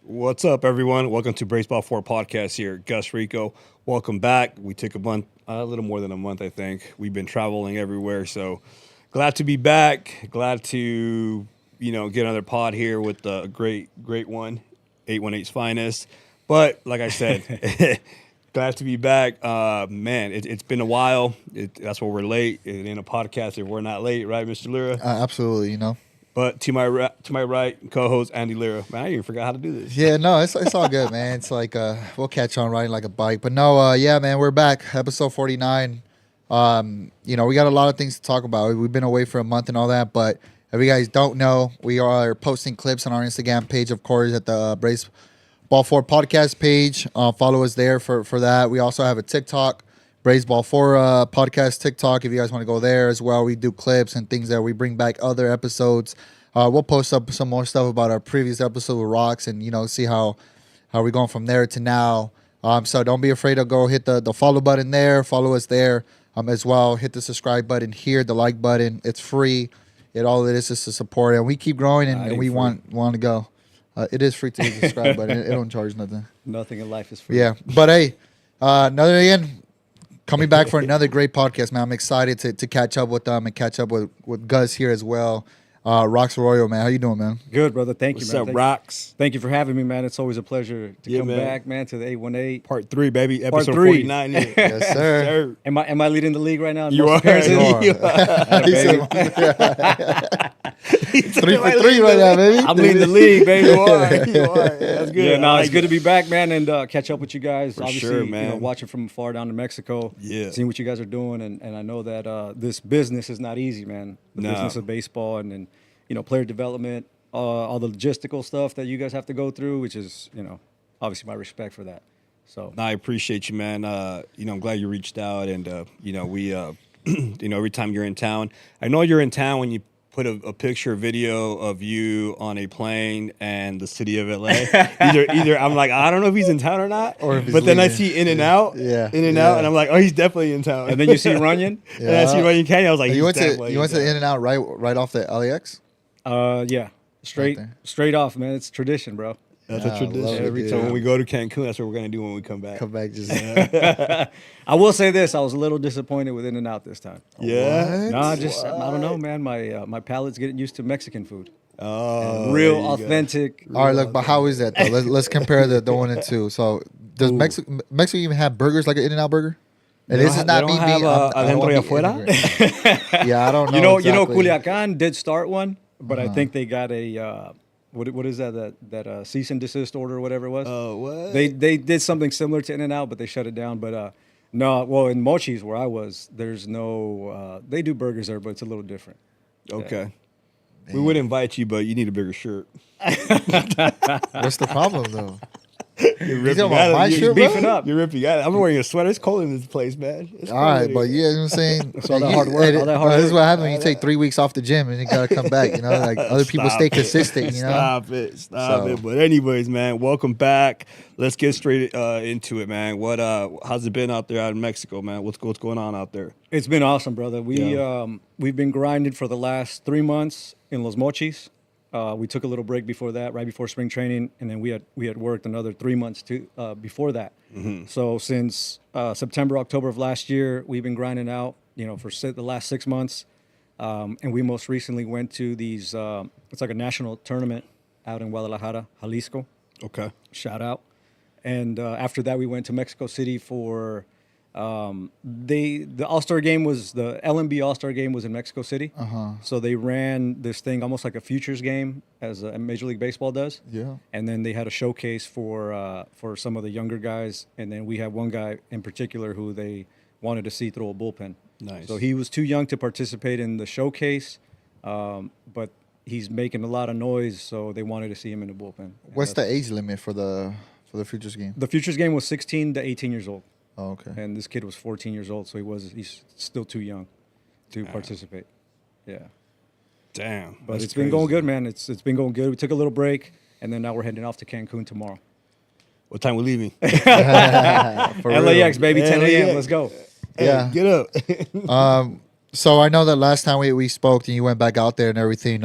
What's up, everyone? Welcome to Baseball 4 Podcast here. Gus Rico, welcome back. We took a month, a little more than a month, I think. We've been traveling everywhere, so glad to be back. Glad to, get another pod here with a great one, 818's finest. But like I said, glad to be back. Man, it's been a while. That's why we're late. It ain't a podcast if we're not late, right, Mr. Lira? Absolutely, But to my right, co-host Andy Lira. Man, I even forgot how to do this. Yeah, no, it's all good, man. It's like we'll catch on riding like a bike. But no, yeah, man, we're back. Episode 49. We got a lot of things to talk about. We've been away for a month and all that, but if you guys don't know, we are posting clips on our Instagram page, of course, at the Baseball 4 podcast page. Follow us there for that. We also have a TikTok, Baseball 4 podcast TikTok, if you guys want to go there as well. We do clips and things that we bring back other episodes. We'll post up some more stuff about our previous episode with Rox and, see how we're going from there to now. So don't be afraid to go hit the follow button there. Follow us there as well. Hit the subscribe button here, the like button. It's free. All it is to support. And we keep growing and we want to go. It is free to hit the subscribe button. It don't charge nothing. Nothing in life is free. Yeah. But, hey, coming back for another great podcast, man. I'm excited to catch up with them and catch up with Gus here as well. Rox Arroyo, man. How you doing, man? Good, brother. Thank you, man. What's up, Rox? Thank you for having me, man. It's always a pleasure to come man. back, man, to the 818. Part 3, baby. Part Episode 3. 49. Yeah. Yes, sir. Am I leading the league right now? in You most are. appearances? You are. Baby. 3 for 3 right now, baby. I'm leading the league, baby. You are. That's good. Yeah, no, I it's like good it. to be back, man, and catch up with you guys. For Obviously, sure, man. watching from afar down to Mexico, seeing what you guys are doing, and I know that this business is not easy, man. The business of baseball and player development, all the logistical stuff that you guys have to go through, which is, obviously my respect for that. So I appreciate you, man. I'm glad you reached out, and we, every time you're in town, I know you're in town when you put a picture, video of you on a plane and the city of LA. either I'm like, I don't know if he's in town or not, Or if he's but then I leaving. see In and Out, Yeah. and I'm like, oh, he's definitely in town. and then you see Runyon. and I see Ryan Canyon. I was like, You went definitely to in In and Out right off the LAX? Yeah, straight off, man. It's tradition, bro. That's Yeah, a tradition. love it, Every dude. time when we go to Cancun, that's what we're gonna do when we come back. Come back just I will say this: I was a little disappointed with In and Out this time. Yeah. No, I don't know, man. My palate's getting used to Mexican food. Oh, And real there you go. authentic. All right, look, but how is that though? Let's compare the 1 and 2. So does Mexico even have burgers like an In and Out burger? And They this don't is not have- me they don't being have, I don't wanna adentro y be afuera? ignorant. Yeah, I don't know. You know, exactly. Culiacan did start one, but I think they got a what is that cease and desist order or whatever it was. Oh, what? They did something similar to In and Out, but they shut it down. But no, well, in Mochi's where I was, there's no. They do burgers there, but it's a little different. Okay. We would invite you, but you need a bigger shirt. What's the problem though? You're You ripping talking about my You're shirt, beefing bro? up. You're ripping out. I'm wearing a sweater. It's cold in this place, man. It's All cold right, in but here. you know what I'm saying? all that hard work, all that hard This is work. what happens when you take 3 weeks off the gym and you gotta come back. Like other people Stop stay it. consistent. Stop it. Stop So- it. But anyways, man, welcome back. Let's get straight into it, man. How's it been out there out in Mexico, man? What's going on out there? It's been awesome, brother. Yeah. We've been grinding for the last 3 months in Los Mochis. We took a little break before that, right before spring training, and then we had worked another 3 months before that. Mm-hmm. So since September, October of last year, we've been grinding out, for the last 6 months, and we most recently went to these. It's like a national tournament out in Guadalajara, Jalisco. Okay. Shout out. And after that, we went to Mexico City for the All-Star game was the LMB All-Star game was in Mexico City. So they ran this thing almost like a futures game as Major League Baseball does. Yeah. And then they had a showcase for some of the younger guys. And then we had one guy in particular who they wanted to see throw a bullpen. Nice. So he was too young to participate in the showcase, but he's making a lot of noise. So they wanted to see him in the bullpen. What's the age limit for the futures game? The futures game was 16 to 18 years old. Oh, okay. And this kid was 14 years old, so he's still too young to participate. Yeah. Damn. But that's it's been crazy. going good, man. It's been going good. We took a little break, and then now we're heading off to Cancun tomorrow. What time we leaving? For real. LAX, baby, 10 a.m. LAX. Let's go. Yeah. Get up. So I know that last time we spoke and you went back out there and everything.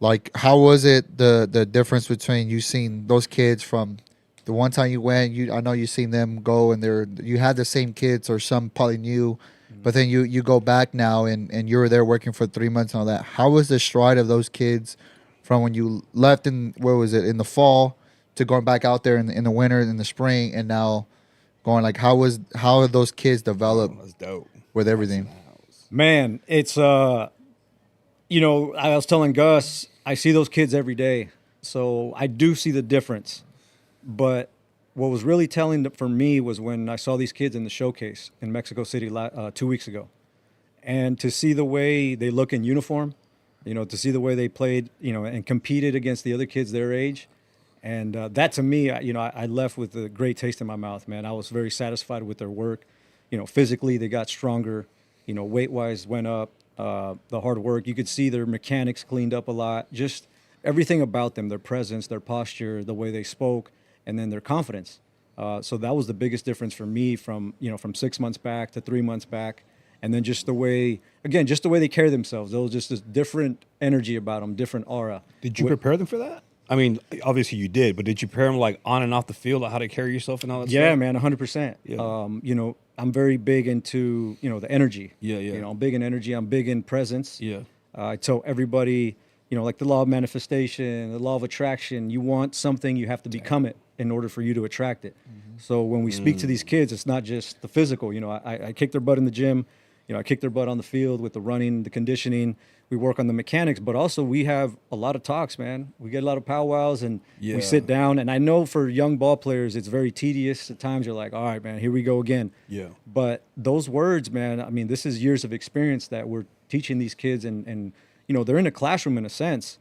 Like, how was it the difference between you seeing those kids from the one time you went? I know you seen them go and you had the same kids or some probably new, but then you go back now and you were there working for 3 months and all that. How was the stride of those kids from when you left in where was it in the fall to going back out there in the winter in the spring and now going like how have those kids developed That's dope. with everything? Man, it's you know, I was telling Gus, I see those kids every day, so I do see the difference. But what was really telling for me was when I saw these kids in the showcase in Mexico City 2 weeks ago, and to see the way they look in uniform, you know, to see the way they played, you know, and competed against the other kids their age. And that to me, you know, I left with a great taste in my mouth, man. I was very satisfied with their work. You know, physically they got stronger. You know, weight-wise went up. The hard work, you could see their mechanics cleaned up a lot. Just everything about them, their presence, their posture, the way they spoke, and then their confidence. So that was the biggest difference for me from 6 months back to 3 months back. And then just the way they carry themselves. There was just this different energy about them, different aura. Did you prepare them for that? I mean, obviously you did, but did you prepare them like on and off the field, like how to carry yourself and all that stuff? Yeah, man, 100%. Yeah. You know, I'm very big into, you know, the energy. Yeah. You know, I'm big in energy. I'm big in presence. Yeah. I tell everybody, you know, like the law of manifestation, the law of attraction, you want something, you have to become it in order for you to attract it. So when we speak to these kids, it's not just the physical. You know, I kick their butt in the gym. You know, I kick their butt on the field with the running, the conditioning. We work on the mechanics, but also we have a lot of talks, man. We get a lot of powwows and we sit down. And I know for young ball players, it's very tedious. At times you're like, all right, man, here we go again. Yeah. But those words, man, I mean, this is years of experience that we're teaching these kids. And you know, they're in a classroom in a sense.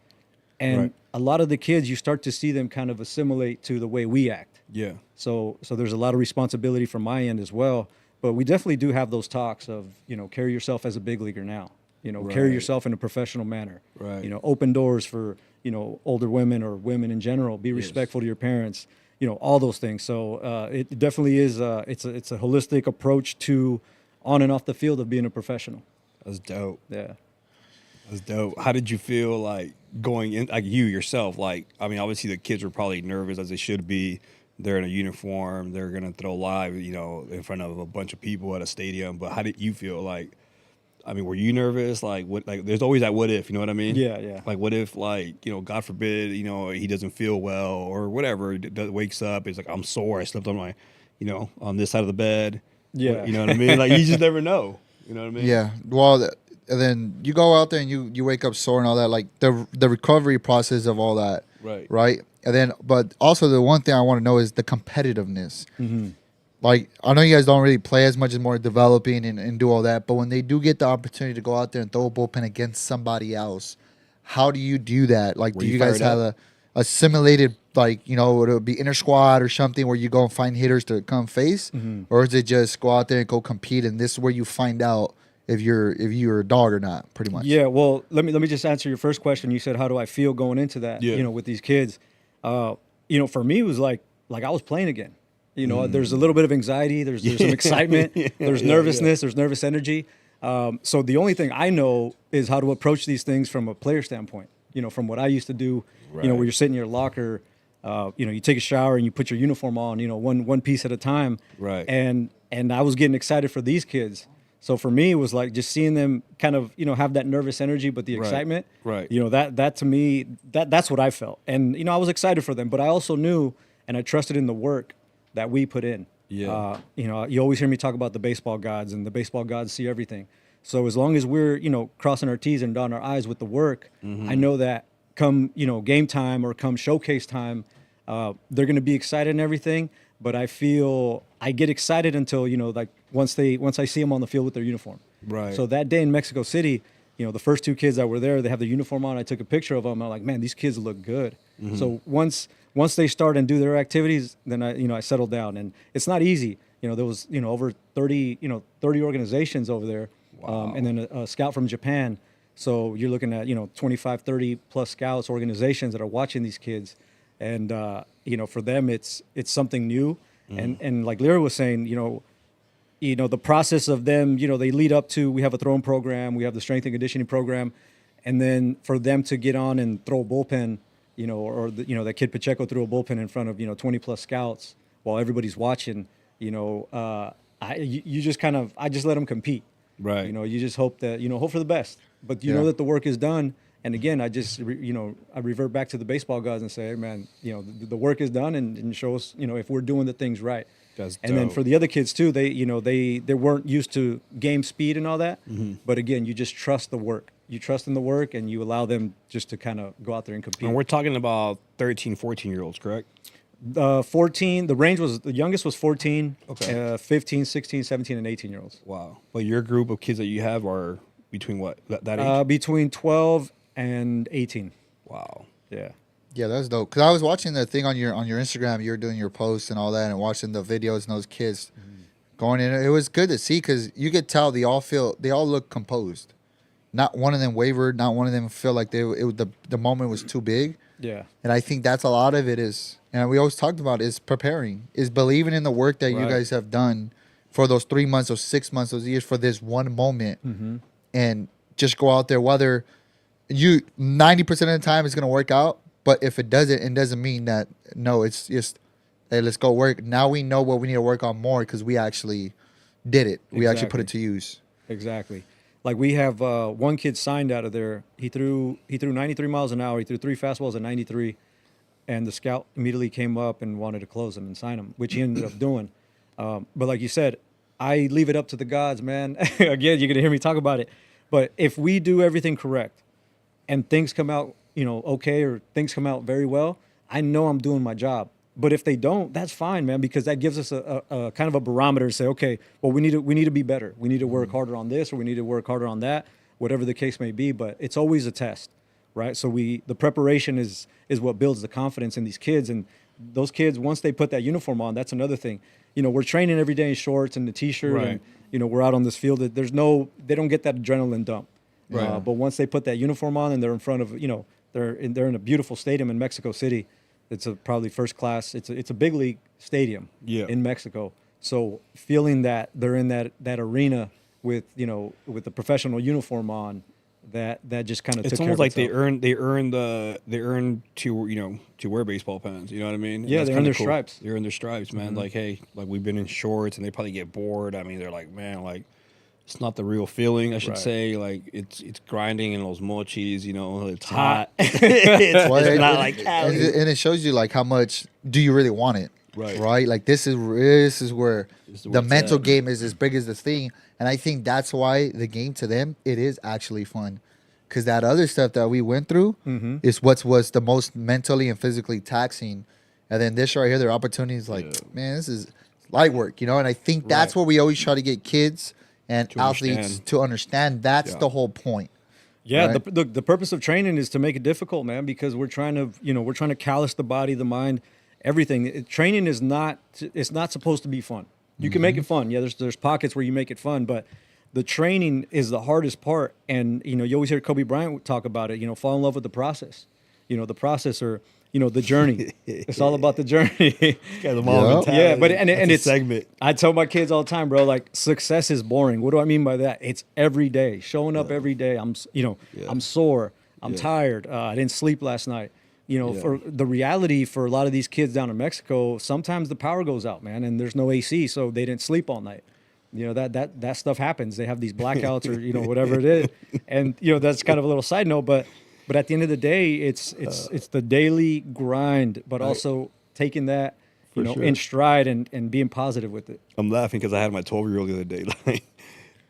And a lot of the kids, you start to see them kind of assimilate to the way we act. Yeah. So there's a lot of responsibility from my end as well. But we definitely do have those talks of, you know, carry yourself as a big leaguer now. You know, carry yourself in a professional manner. Right. You know, open doors for, you know, older women or women in general. Be respectful to your parents. You know, all those things. So it definitely is. It's a holistic approach to on and off the field of being a professional. That's dope. Yeah. That's dope. How did you feel like going in, like you yourself? Like, I mean, obviously the kids were probably nervous as they should be. They're in a uniform. They're gonna throw live, you know, in front of a bunch of people at a stadium. But how did you feel? Like, I mean, were you nervous? Like, what? Like, there's always that what if. You know what I mean? Yeah. Like, what if, like, you know, God forbid, you know, he doesn't feel well or whatever. Wakes up, he's like, I'm sore. I slept on my, you know, on this side of the bed. Yeah. You know what I mean? Like, you just never know. You know what I mean? Yeah. Well, and then you go out there and you wake up sore and all that, like the recovery process of all that. Right. And then, but also the one thing I want to know is the competitiveness. Mm-hmm. Like, I know you guys don't really play as much as more developing and do all that, but when they do get the opportunity to go out there and throw a bullpen against somebody else, how do you do that? Like, do you guys have a simulated, like, you know, it'll be inter squad or something where you go and find hitters to come face? Mm-hmm. Or is it just go out there and go compete and this is where you find out if you're a dog or not, pretty much? Yeah, well, let me just answer your first question. You said, how do I feel going into that, you know, with these kids? You know, for me, it was like I was playing again. You know, there's a little bit of anxiety. There's some excitement. There's nervousness. There's nervous energy. So the only thing I know is how to approach these things from a player standpoint. You know, from what I used to do, you know, where you're sitting in your locker, you know, you take a shower and you put your uniform on, you know, one piece at a time. Right. And I was getting excited for these kids. So for me, it was like just seeing them kind of, you know, have that nervous energy, but the excitement, you know, that to me, that's what I felt. And, you know, I was excited for them, but I also knew and I trusted in the work that we put in. Yeah. You know, you always hear me talk about the baseball gods, and the baseball gods see everything. So as long as we're, you know, crossing our T's and dotting our I's with the work, I know that come, you know, game time or come showcase time, they're going to be excited and everything. But I feel I get excited until, you know, like once I see them on the field with their uniform. Right. So that day in Mexico City, you know, the first two kids that were there, they have their uniform on. I took a picture of them. I'm like, man, these kids look good. So once they start and do their activities, then I settle down. And it's not easy. You know, there was, you know, over 30 organizations over there. Wow. And then a scout from Japan. So you're looking at, you know, 25, 30 plus scouts, organizations that are watching these kids. And, you know, for them, it's something new. And like Lira was saying, you know, the process of them, you know, they lead up to, we have a throwing program, we have the strength and conditioning program. and then for them to get on and throw a bullpen, that kid Pacheco threw a bullpen in front of 20 plus scouts while everybody's watching. You just I just let them compete. Right. You just hope that hope for the best, but you know that the work is done. And again, I just I revert back to the baseball guys and say, hey, man, the work is done, and show us if we're doing the things right. That's and then for the other kids too, they weren't used to game speed and all that. Mm-hmm. But again, you just trust the work. You trust in the work, and you allow them just to kind of go out there and compete. And we're talking about 13, 14-year-olds, correct? 14. The youngest was 14. Okay. 15, 16, 17, and 18-year-olds. Wow. But your group of kids that you have are between what? That age? Between 12 and 18. Wow. Yeah. Yeah, that's dope. Because I was watching the thing on your Instagram. You were doing your posts and all that, and watching the videos and those kids going in. It was good to see because you could tell they all look composed. Not one of them wavered. Not one of them felt like the moment was too big. Yeah. And I think that's a lot of it is, and we always talked about, is preparing, is believing in the work that you guys have done for those 3 months, those 6 months, those years, for this one moment, and just go out there. Whether 90% of the time it's going to work out, but if it doesn't mean that, no, it's just, hey, let's go work. Now we know what we need to work on more because we actually did it. We actually put it to use. Exactly. Like we have one kid signed out of there. He threw 93 miles an hour. He threw 3 fastballs at 93, and the scout immediately came up and wanted to close him and sign him, which he ended up doing. But like you said, I leave it up to the gods, man. Again, you're gonna hear me talk about it. But if we do everything correct, and things come out, okay, or things come out very well, I know I'm doing my job. But if they don't, that's fine, man, because that gives us a kind of a barometer to say, okay, well, we need to be better. We need to work harder on this, or we need to work harder on that, whatever the case may be. But it's always a test, right? So the preparation is what builds the confidence in these kids. And those kids, once they put that uniform on, that's another thing. we're training every day in shorts and the t-shirt, right. and we're out on this field. They don't get that adrenaline dump. Right. But once they put that uniform on and they're in front of, they're in a beautiful stadium in Mexico City. It's probably first class. It's a big league stadium in Mexico. So feeling that they're in that arena with the professional uniform on, that just kind of it's almost like they earn to wear baseball pants. You know what I mean? Yeah, they earn their stripes. They earn their stripes, man. Mm-hmm. Like, hey, like we've been in shorts and they probably get bored. I mean, they're like, man, like it's not the real feeling, I should say. Like it's grinding in those mochis, it's hot. it's not like Cali. And it shows you like how much do you really want it. Right. Like this is where the mental game is as big as the thing. And I think that's why the game to them, it is actually fun. Because that other stuff that we went through is what was the most mentally and physically taxing. And then this right here, their opportunities like, man, this is light work, And I think that's what we always try to get kids and athletes to understand. That's the whole point. Yeah, right? the purpose of training is to make it difficult, man, because we're trying to callous the body, the mind, everything. Training is not supposed to be fun. You can make it fun. Yeah, there's pockets where you make it fun, but the training is the hardest part. And, you always hear Kobe Bryant talk about it, fall in love with the process. The process or, the journey. It's all about the journey. Yeah, but and it's a segment. I tell my kids all the time, bro, like success is boring. What do I mean by that? It's every day, showing up every day. I'm sore. I'm tired. I didn't sleep last night. For the reality for a lot of these kids down in Mexico, sometimes the power goes out, man, and there's no AC, so they didn't sleep all night. That stuff happens. They have these blackouts or whatever it is, and that's kind of a little side note. But at the end of the day, it's the daily grind, but also taking that in stride and being positive with it. I'm laughing because I had my 12-year-old the other day like,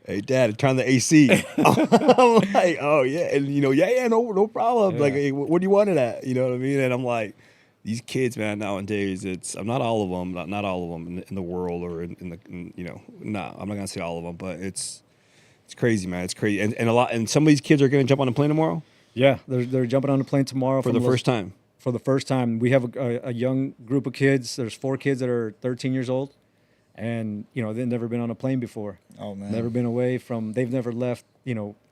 hey, Dad, turn the AC. I'm like, oh, yeah. And, no problem. Yeah. Like, hey, what do you want it at? You know what I mean? And I'm like, these kids, man, nowadays, I'm not all of them, not all of them in the world or I'm not going to say all of them, but it's crazy, man. It's crazy. And some of these kids are going to jump on a plane tomorrow? Yeah, they're jumping on a plane tomorrow. For the first time? For the first time. We have a young group of kids. There's 4 kids that are 13 years old. And, they've never been on a plane before. Oh, man. They've never left,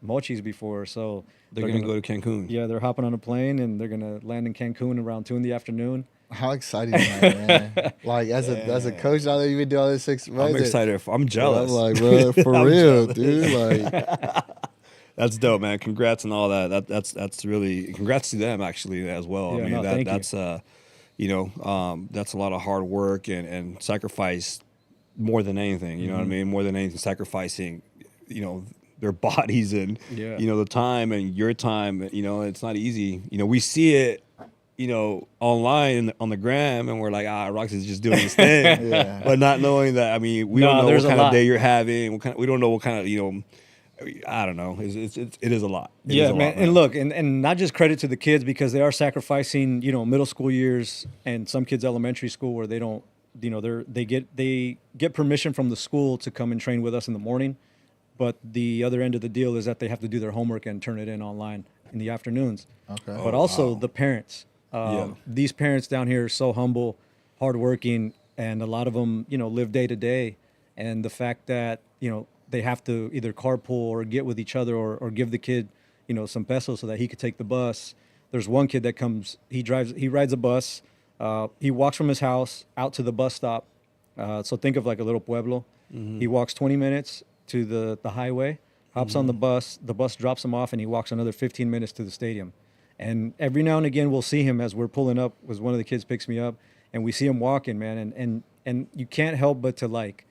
Mochis before. So they're going to go to Cancun. Yeah, they're hopping on a plane and they're going to land in Cancun around 2 p.m. How exciting is that, man? Like, as a coach out there, you've been doing all this 6 months. I'm excited. I'm jealous. I'm like, bro, for real, dude. Like, That's dope, man. Congrats and all that. That's really congrats to them actually as well. Yeah, I mean, no, thank you. That's a lot of hard work and sacrifice more than anything. You know what I mean? More than anything, sacrificing, their bodies and Yeah. the time and your time. It's not easy. We see it. Online on the gram, and we're like, Rox is just doing his thing, Yeah. but not knowing that. I mean, we No, don't know there's what a kind of lot. day you're having. We don't know what kind of I don't know. It is a lot. It is Yeah, a man. lot, And look, and not just credit to the kids because they are sacrificing, middle school years and some kids elementary school where they don't, they get permission from the school to come and train with us in the morning. But the other end of the deal is that they have to do their homework and turn it in online in the afternoons. Okay. But also the parents. Yeah. These parents down here are so humble, hardworking, and a lot of them, live day to day. And the fact that, they have to either carpool or get with each other or give the kid, some pesos so that he could take the bus. There's one kid that comes, he rides a bus. He walks from his house out to the bus stop. So think of like a little pueblo. He walks 20 minutes to the highway, hops on the bus drops him off, and he walks another 15 minutes to the stadium. And every now and again, we'll see him as we're pulling up, as one of the kids picks me up, and we see him walking, man. And you can't help but to like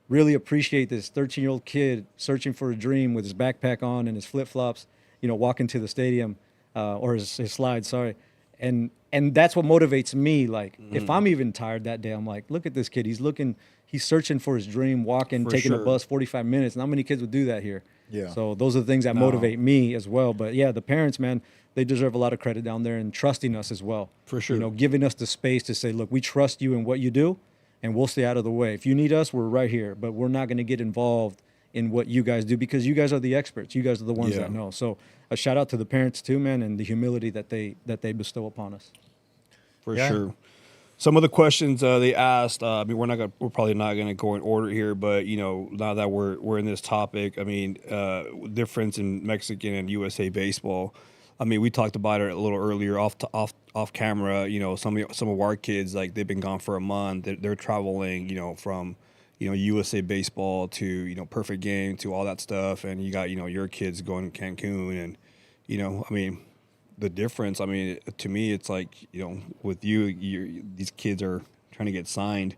really appreciate this 13-year-old kid searching for a dream with his backpack on and his flip-flops, walking to the stadium, or his slides, sorry. And that's what motivates me. Like, if I'm even tired that day, I'm like, look at this kid. He's searching for his dream, walking, taking a bus 45 minutes. Not many kids would do that here. Yeah. So those are the things that motivate me as well. But yeah, the parents, man, they deserve a lot of credit down there and trusting us as well. For sure. Giving us the space to say, look, we trust you in what you do, and we'll stay out of the way. If you need us, we're right here. But we're not going to get involved in what you guys do because you guys are the experts. You guys are the ones that know. So a shout out to the parents too, man, and the humility that they bestow upon us. For sure. Some of the questions they asked, I mean, we're probably not gonna go in order here, but now that we're in this topic, I mean, difference in Mexican and USA baseball. I mean, we talked about it a little earlier off camera. Some of our kids, like, they've been gone for a month. They're traveling, from USA baseball to Perfect Game to all that stuff, and you got your kids going to Cancun, and I mean, the difference, I mean, to me, it's like, with these kids are trying to get signed.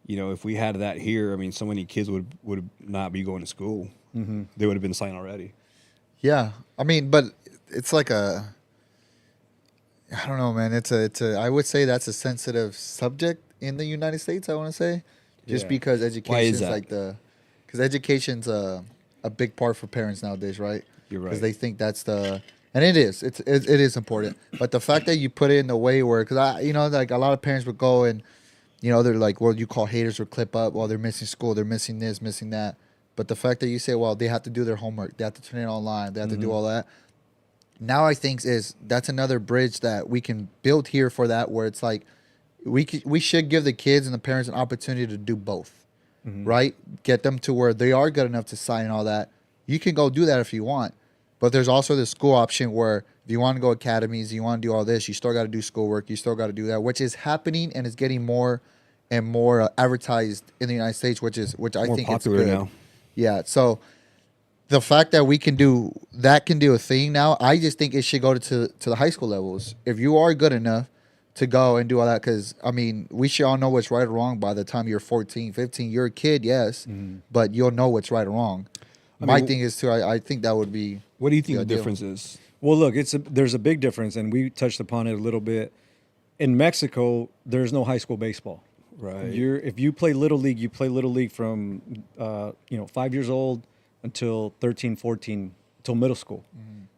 If we had that here, I mean, so many kids would not be going to school. Mm-hmm. They would have been signed already. Yeah. I mean, but it's like I don't know, man. I would say that's a sensitive subject in the United States, I want to say. Just because education's because education's a big part for parents nowadays, right? You're right. Because they think that's and it is. It is important. But the fact that you put it in a way where, because like a lot of parents would go and, they're like, well, you call haters or clip up, well, they're missing school, they're missing this, missing that. But the fact that you say, well, they have to do their homework, they have to turn it online, they have to do all that. Now I think that's another bridge that we can build here for that, where it's like we should give the kids and the parents an opportunity to do both, right? Get them to where they are good enough to sign and all that. You can go do that if you want. But there's also the school option where if you want to go academies, you want to do all this, you still got to do schoolwork, you still got to do that, which is happening and is getting more and more advertised in the United States, which I More think popular it's good. now. Yeah, so the fact that we can do a thing now, I just think it should go to the high school levels. If you are good enough to go and do all that, because, I mean, we should all know what's right or wrong by the time you're 14, 15. You're a kid, yes, but you'll know what's right or wrong. My thing is, too, I think that would be... What do you think the difference is? Well, look, there's a big difference, and we touched upon it a little bit. In Mexico, there's no high school baseball. Right. If you play Little League, you play Little League from 5 years old until 13, 14, until middle school.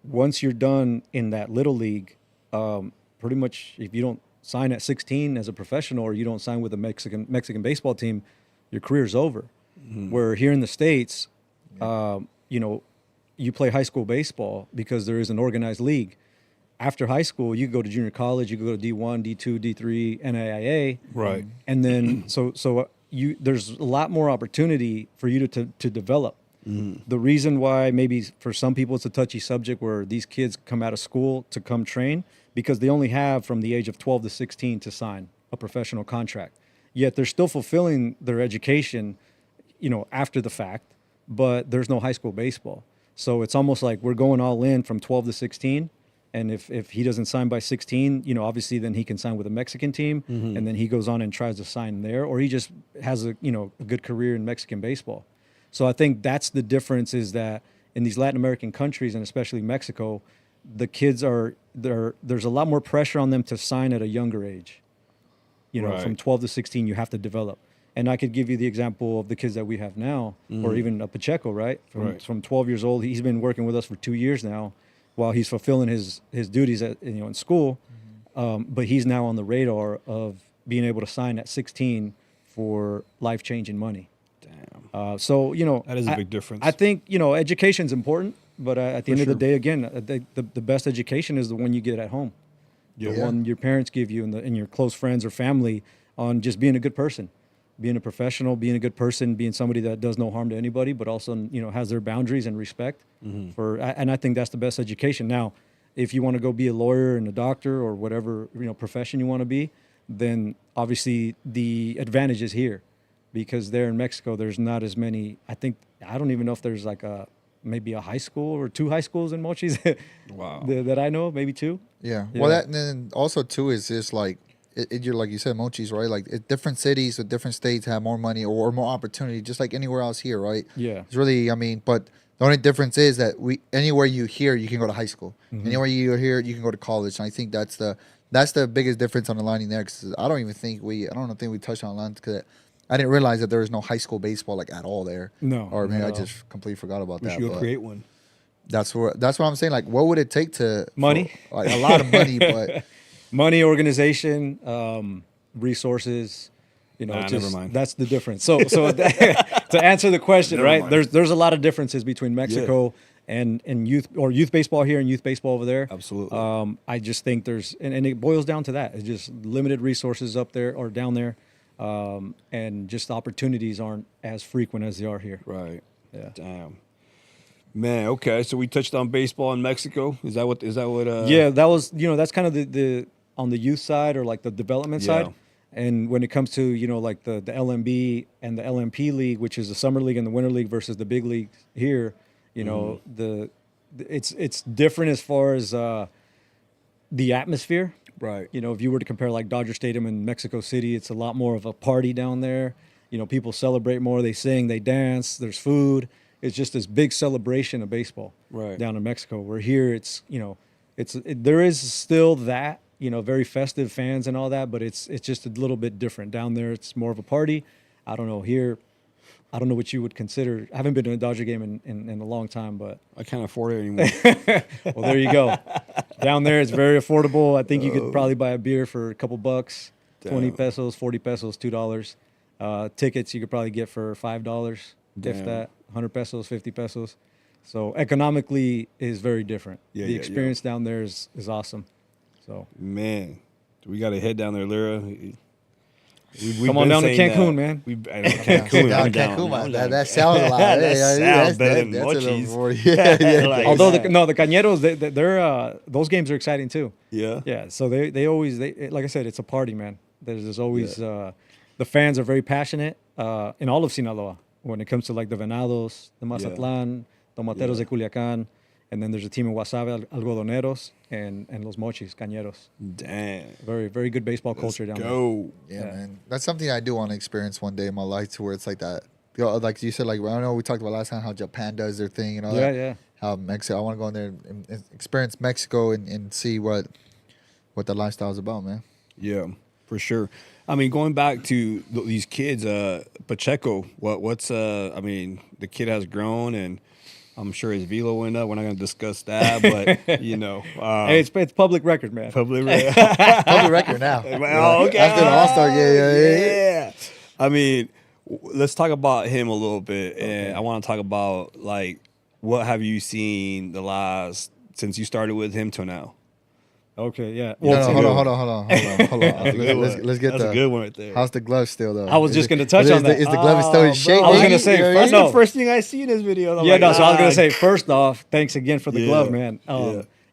Once you're done in that Little League, pretty much if you don't sign at 16 as a professional or you don't sign with a Mexican baseball team, your career's over. Where here in the States, you play high school baseball because there is an organized league. After high school, you go to junior college, you go to D1, D2, D3, NAIA. Right. And then there's a lot more opportunity for you to develop. The reason why maybe for some people it's a touchy subject where these kids come out of school to come train because they only have from the age of 12 to 16 to sign a professional contract. Yet they're still fulfilling their education, after the fact, but there's no high school baseball. So it's almost like we're going all in from 12 to 16. And if he doesn't sign by 16, you know, obviously then he can sign with a Mexican team, and then he goes on and tries to sign there, or he just has a good career in Mexican baseball. So I think that's the difference, is that in these Latin American countries, and especially Mexico, the kids there's a lot more pressure on them to sign at a younger age. You know, from 12 to 16, you have to develop. And I could give you the example of the kids that we have now, or even a Pacheco, right? From 12 years old, he's been working with us for 2 years now, while he's fulfilling his duties at, in school. But he's now on the radar of being able to sign at 16 for life-changing money. Damn. So, you know, that is a big difference. I think, you know, education's important, but at the end of the day, again, the best education is the one you get at home. The one your parents give you, and your close friends or family, on just being a good person, being a professional, being a good person, being somebody that does no harm to anybody, but also, you know, has their boundaries and respect and I think that's the best education. Now, if you want to go be a lawyer and a doctor or whatever, you know, profession you want to be, then obviously the advantage is here, because there in Mexico, there's not as many. I don't even know if there's like maybe a high school or 2 high schools in Mochis. Wow. that I know of, maybe 2. Yeah. Well, that, and then also too is just like, you're like you said, Mochis, right? Like different cities or different states have more money or more opportunity, just like anywhere else here, right? Yeah. It's really, I mean, but the only difference is that anywhere you hear, you can go to high school. Anywhere you hear, you can go to college. And I think that's the biggest difference on the lining there. Because I don't think we touched on line, because I didn't realize that there was no high school baseball like at all there. No. Or maybe I just completely forgot about that. We should go create one. That's what I'm saying. Like, what would it take to money? Like a lot of money, but money, organization, resources. You know, never mind. That's the difference. So to answer the question, right? There's a lot of differences between Mexico and youth baseball here and youth baseball over there. Absolutely. I just think and it boils down to that. It's just limited resources up there or down there, and just opportunities aren't as frequent as they are here. Right. Yeah. Damn. Man, okay. So we touched on baseball in Mexico. Is that what? Yeah, that was, you know, that's kind of the on the youth side, or like the development side. And when it comes to, you know, like the LMB and the LMP league, which is the summer league and the winter league versus the big league here, you know, it's different as far as the atmosphere. Right. You know, if you were to compare like Dodger Stadium in Mexico City, it's a lot more of a party down there. You know, people celebrate more. They sing, they dance. There's food. It's just this big celebration of baseball down in Mexico. Where here, it's, you know, there is still that, you know, very festive fans and all that, but it's just a little bit different. Down there, it's more of a party. I don't know. Here, I don't know what you would consider. I haven't been to a Dodger game in a long time, but I can't afford it anymore. Well, there you go. Down there, it's very affordable. I think you could probably buy a beer for a couple bucks, 20 pesos, 40 pesos, $2. Tickets you could probably get for $5, if that, 100 pesos, 50 pesos. So economically is very different. The experience down there is awesome. So, man, we got to head down there, Lira. Come on down to Cancun, man. I know, Cancun. Cancun, man. That sounds a lot. That sounds better than Mochis. Yeah. Like, although the Cañeros, they're those games are exciting too. Yeah. So they always, like I said, it's a party, man. There's always the fans are very passionate in all of Sinaloa when it comes to like the Venados, the Mazatlan, the Tomateros de Culiacán, and then there's a team in Guasave, Algodoneros, and Los Mochis, Cañeros. Damn. Very, very good baseball culture down there. Yeah, man. That's something I do want to experience one day in my life, to where it's like that. You know, like you said, like, I know we talked about last time how Japan does their thing and all that. Yeah. How Mexico, I want to go in there and experience Mexico and see what the lifestyle is about, man. Yeah, for sure. I mean, going back to these kids, Pacheco, what's I mean, the kid has grown, and I'm sure his velo went up. We're not going to discuss that, but, you know. Hey, it's public record, man. Public record. Public record now. Oh, okay. After the All-Star game. Yeah. I mean, let's talk about him a little bit. And I want to talk about, like, what have you seen since you started with him till now? Okay, yeah. Well, hold on. Let's get That's a good one right there. How's the glove still, though? I was just going to touch on that. Is the glove still in shape? I was going to say, that's the first thing I see in this video. So I was going to say, first off, thanks again for the glove, man.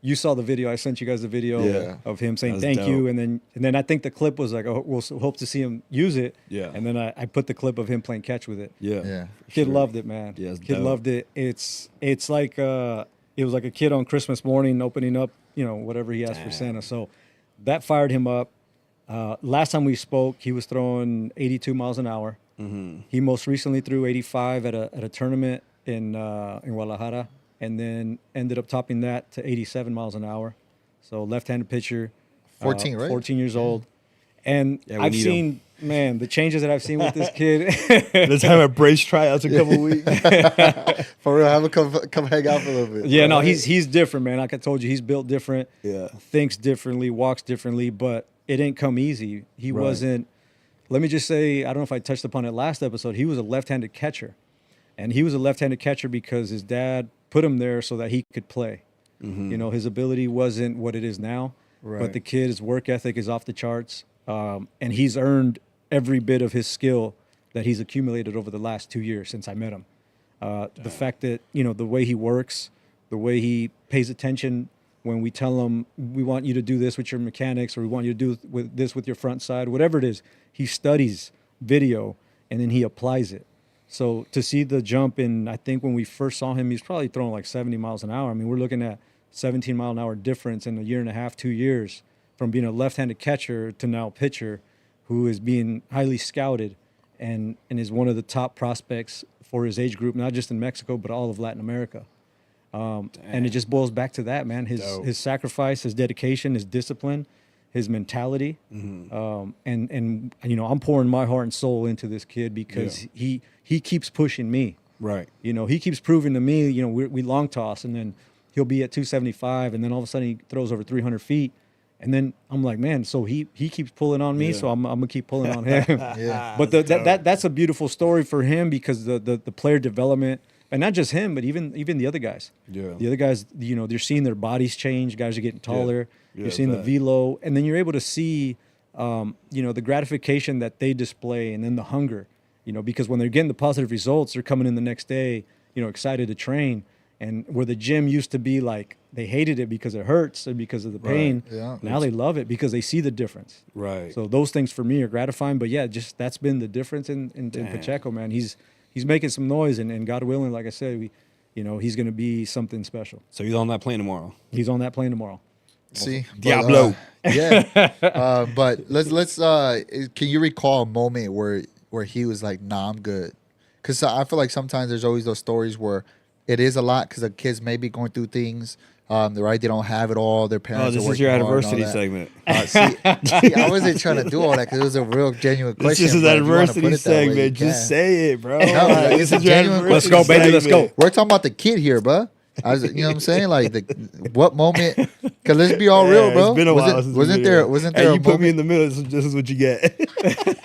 you saw the video. I sent you guys the video of him saying thank you, and then I think the clip was like, oh, we'll hope to see him use it. Yeah. And then I put the clip of him playing catch with it. Yeah. Kid loved it, man. Yeah, Kid loved it. It's like it was like a kid on Christmas morning opening up, whatever he asked for Santa. So that fired him up. Last time we spoke, he was throwing 82 miles an hour. Mm-hmm. He most recently threw 85 at a tournament in Guadalajara, and then ended up topping that to 87 miles an hour. So left-handed pitcher, 14, right? 14 years old. And I've seen, man, the changes that I've seen with this kid. Let's have a brace tryouts a couple weeks. For real, have him come hang out for a little bit. Yeah, no, he's different, man. Like I told you, he's built different. Yeah. Thinks differently, walks differently, but it didn't come easy. He wasn't, let me just say, I don't know if I touched upon it last episode, he was a left-handed catcher. And he was a left-handed catcher because his dad put him there so that he could play. Mm-hmm. His ability wasn't what it is now, but the kid's work ethic is off the charts. And he's earned every bit of his skill that he's accumulated over the last 2 years since I met him. The fact that, the way he works, the way he pays attention when we tell him, we want you to do this with your mechanics, or we want you to do this with your front side, whatever it is, he studies video and then he applies it. So to see the jump in, I think when we first saw him, he's probably throwing like 70 miles an hour. I mean, we're looking at 17 mile an hour difference in a year and a half, 2 years, from being a left-handed catcher to now pitcher, who is being highly scouted and is one of the top prospects for his age group, not just in Mexico, but all of Latin America. And it just boils back to that, man. His sacrifice, his dedication, his discipline, his mentality. Mm-hmm. And I'm pouring my heart and soul into this kid because he keeps pushing me. Right. He keeps proving to me, we long toss, and then he'll be at 275, and then all of a sudden he throws over 300 feet. And then I'm like, man, so he keeps pulling on me, so I'm gonna keep pulling on him. But that's a beautiful story for him because the player development, and not just him, but even the other guys. Yeah. The other guys, they're seeing their bodies change. Guys are getting taller. You're seeing the velo, and then you're able to see, the gratification that they display, and then the hunger, because when they're getting the positive results, they're coming in the next day, excited to train. And where the gym used to be like they hated it because it hurts and because of the pain, now they love it because they see the difference. Right. So those things for me are gratifying. But just that's been the difference in Pacheco, man. He's making some noise, and God willing, like I said, he's going to be something special. So he's on that plane tomorrow. He's on that plane tomorrow. See, Diablo. But let's can you recall a moment where he was like, nah, I'm good? Because I feel like sometimes there's always those stories where it is a lot because the kids may be going through things. They don't have it all. Their parents. Oh, this is your adversity segment. See, I wasn't trying to do all that because it was a real genuine question. This is an adversity segment. Just say it, bro. No, it's a genuine. Let's go, baby. Let's go. We're talking about the kid here, bro. You know what I'm saying? Like what moment? Because let's be all real, bro. It's been a while since wasn't there? Hey, you put me in the middle. This is what you get.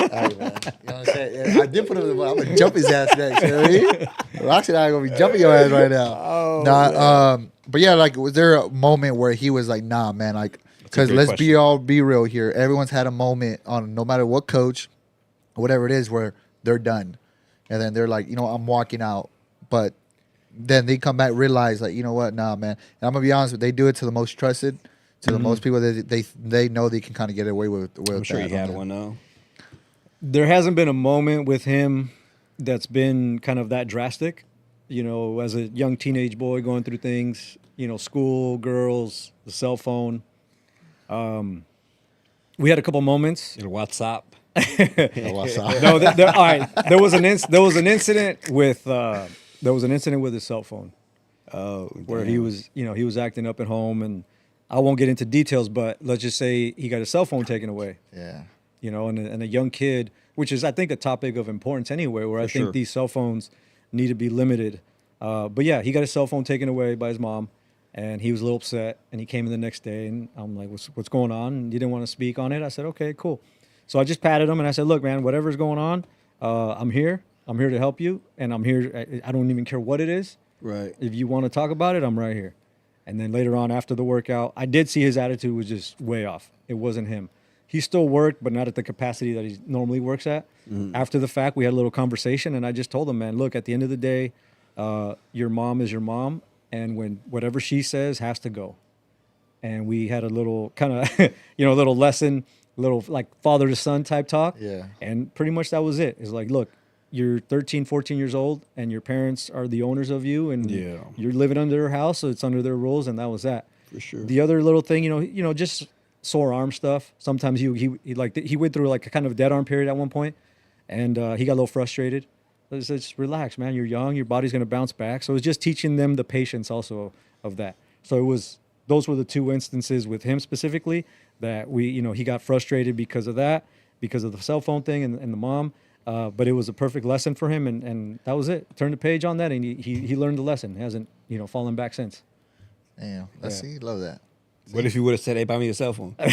All right, man. You know what I'm saying? Yeah, I did put him in the middle. I'm gonna jump his ass next. You know what I mean? Rox and I are gonna be jumping your ass right now. But yeah, like, was there a moment where he was like, nah, man, like, because let's be real here. Everyone's had a moment on no matter what coach, whatever it is, where they're done, and then they're like, I'm walking out, but then they come back, realize like, you know what, nah, man. And I'm gonna be honest with you, they do it to the most trusted, to the most people that they know they can kind of get away with. I'm sure he had one though. There hasn't been a moment with him that's been kind of that drastic. As a young teenage boy going through things, school, girls, the cell phone. We had a couple moments. Your WhatsApp. No, all right. There was an incident with his cell phone. Oh, where he was acting up at home, and I won't get into details, but let's just say he got his cell phone taken away. Yeah. And a young kid, which is I think a topic of importance anyway, where I think these cell phones need to be limited. But yeah, he got his cell phone taken away by his mom, and he was a little upset. And he came in the next day, and I'm like, "What's going on?" And he didn't want to speak on it. I said, "Okay, cool." So I just patted him, and I said, "Look, man, whatever's going on, I'm here. I'm here to help you, and I'm here. I don't even care what it is. Right. If you want to talk about it, I'm right here." And then later on, after the workout, I did see his attitude was just way off. It wasn't him. He still worked, but not at the capacity that he normally works at. Mm-hmm. After the fact, we had a little conversation, and I just told him, man, look, at the end of the day, your mom is your mom, and whatever she says has to go. and we had a little kind of, little lesson, little like father to son type talk. Yeah. And pretty much that was it. It's like, look, you're 13, 14 years old, and your parents are the owners of you, and you're living under their house, so it's under their rules, and that was that. For sure. The other little thing, just sore arm stuff. Sometimes he went through like a kind of dead arm period at one point, and he got a little frustrated. So just relax, man. You're young. Your body's gonna bounce back. So it's just teaching them the patience also of that. So those were the two instances with him specifically that he got frustrated because of that, because of the cell phone thing and the mom. But it was a perfect lesson for him, and that was it. Turned the page on that, and he learned the lesson. Hasn't fallen back since. Damn, see, love that. What if you would have said, "Hey, buy me a cell phone"? No,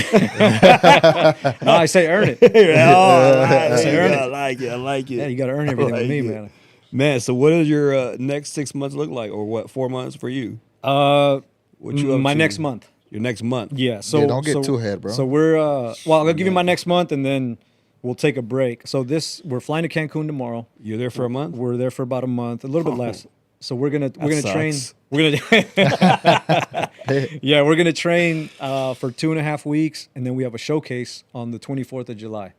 I say earn it. I like it. Yeah, you got to earn everything with me, man. Man, so what does your next 6 months look like, or what 4 months for you? What you up my to? next month. Your next month. Yeah. So don't get too ahead, bro. So we're I'll give you my next month, and then we'll take a break. So we're flying to Cancun tomorrow. You're there for a month? We're there for about a month, a little bit less. So we're gonna train. sucks. We're gonna we're gonna train for 2.5 weeks, and then we have a showcase on the 24th of July.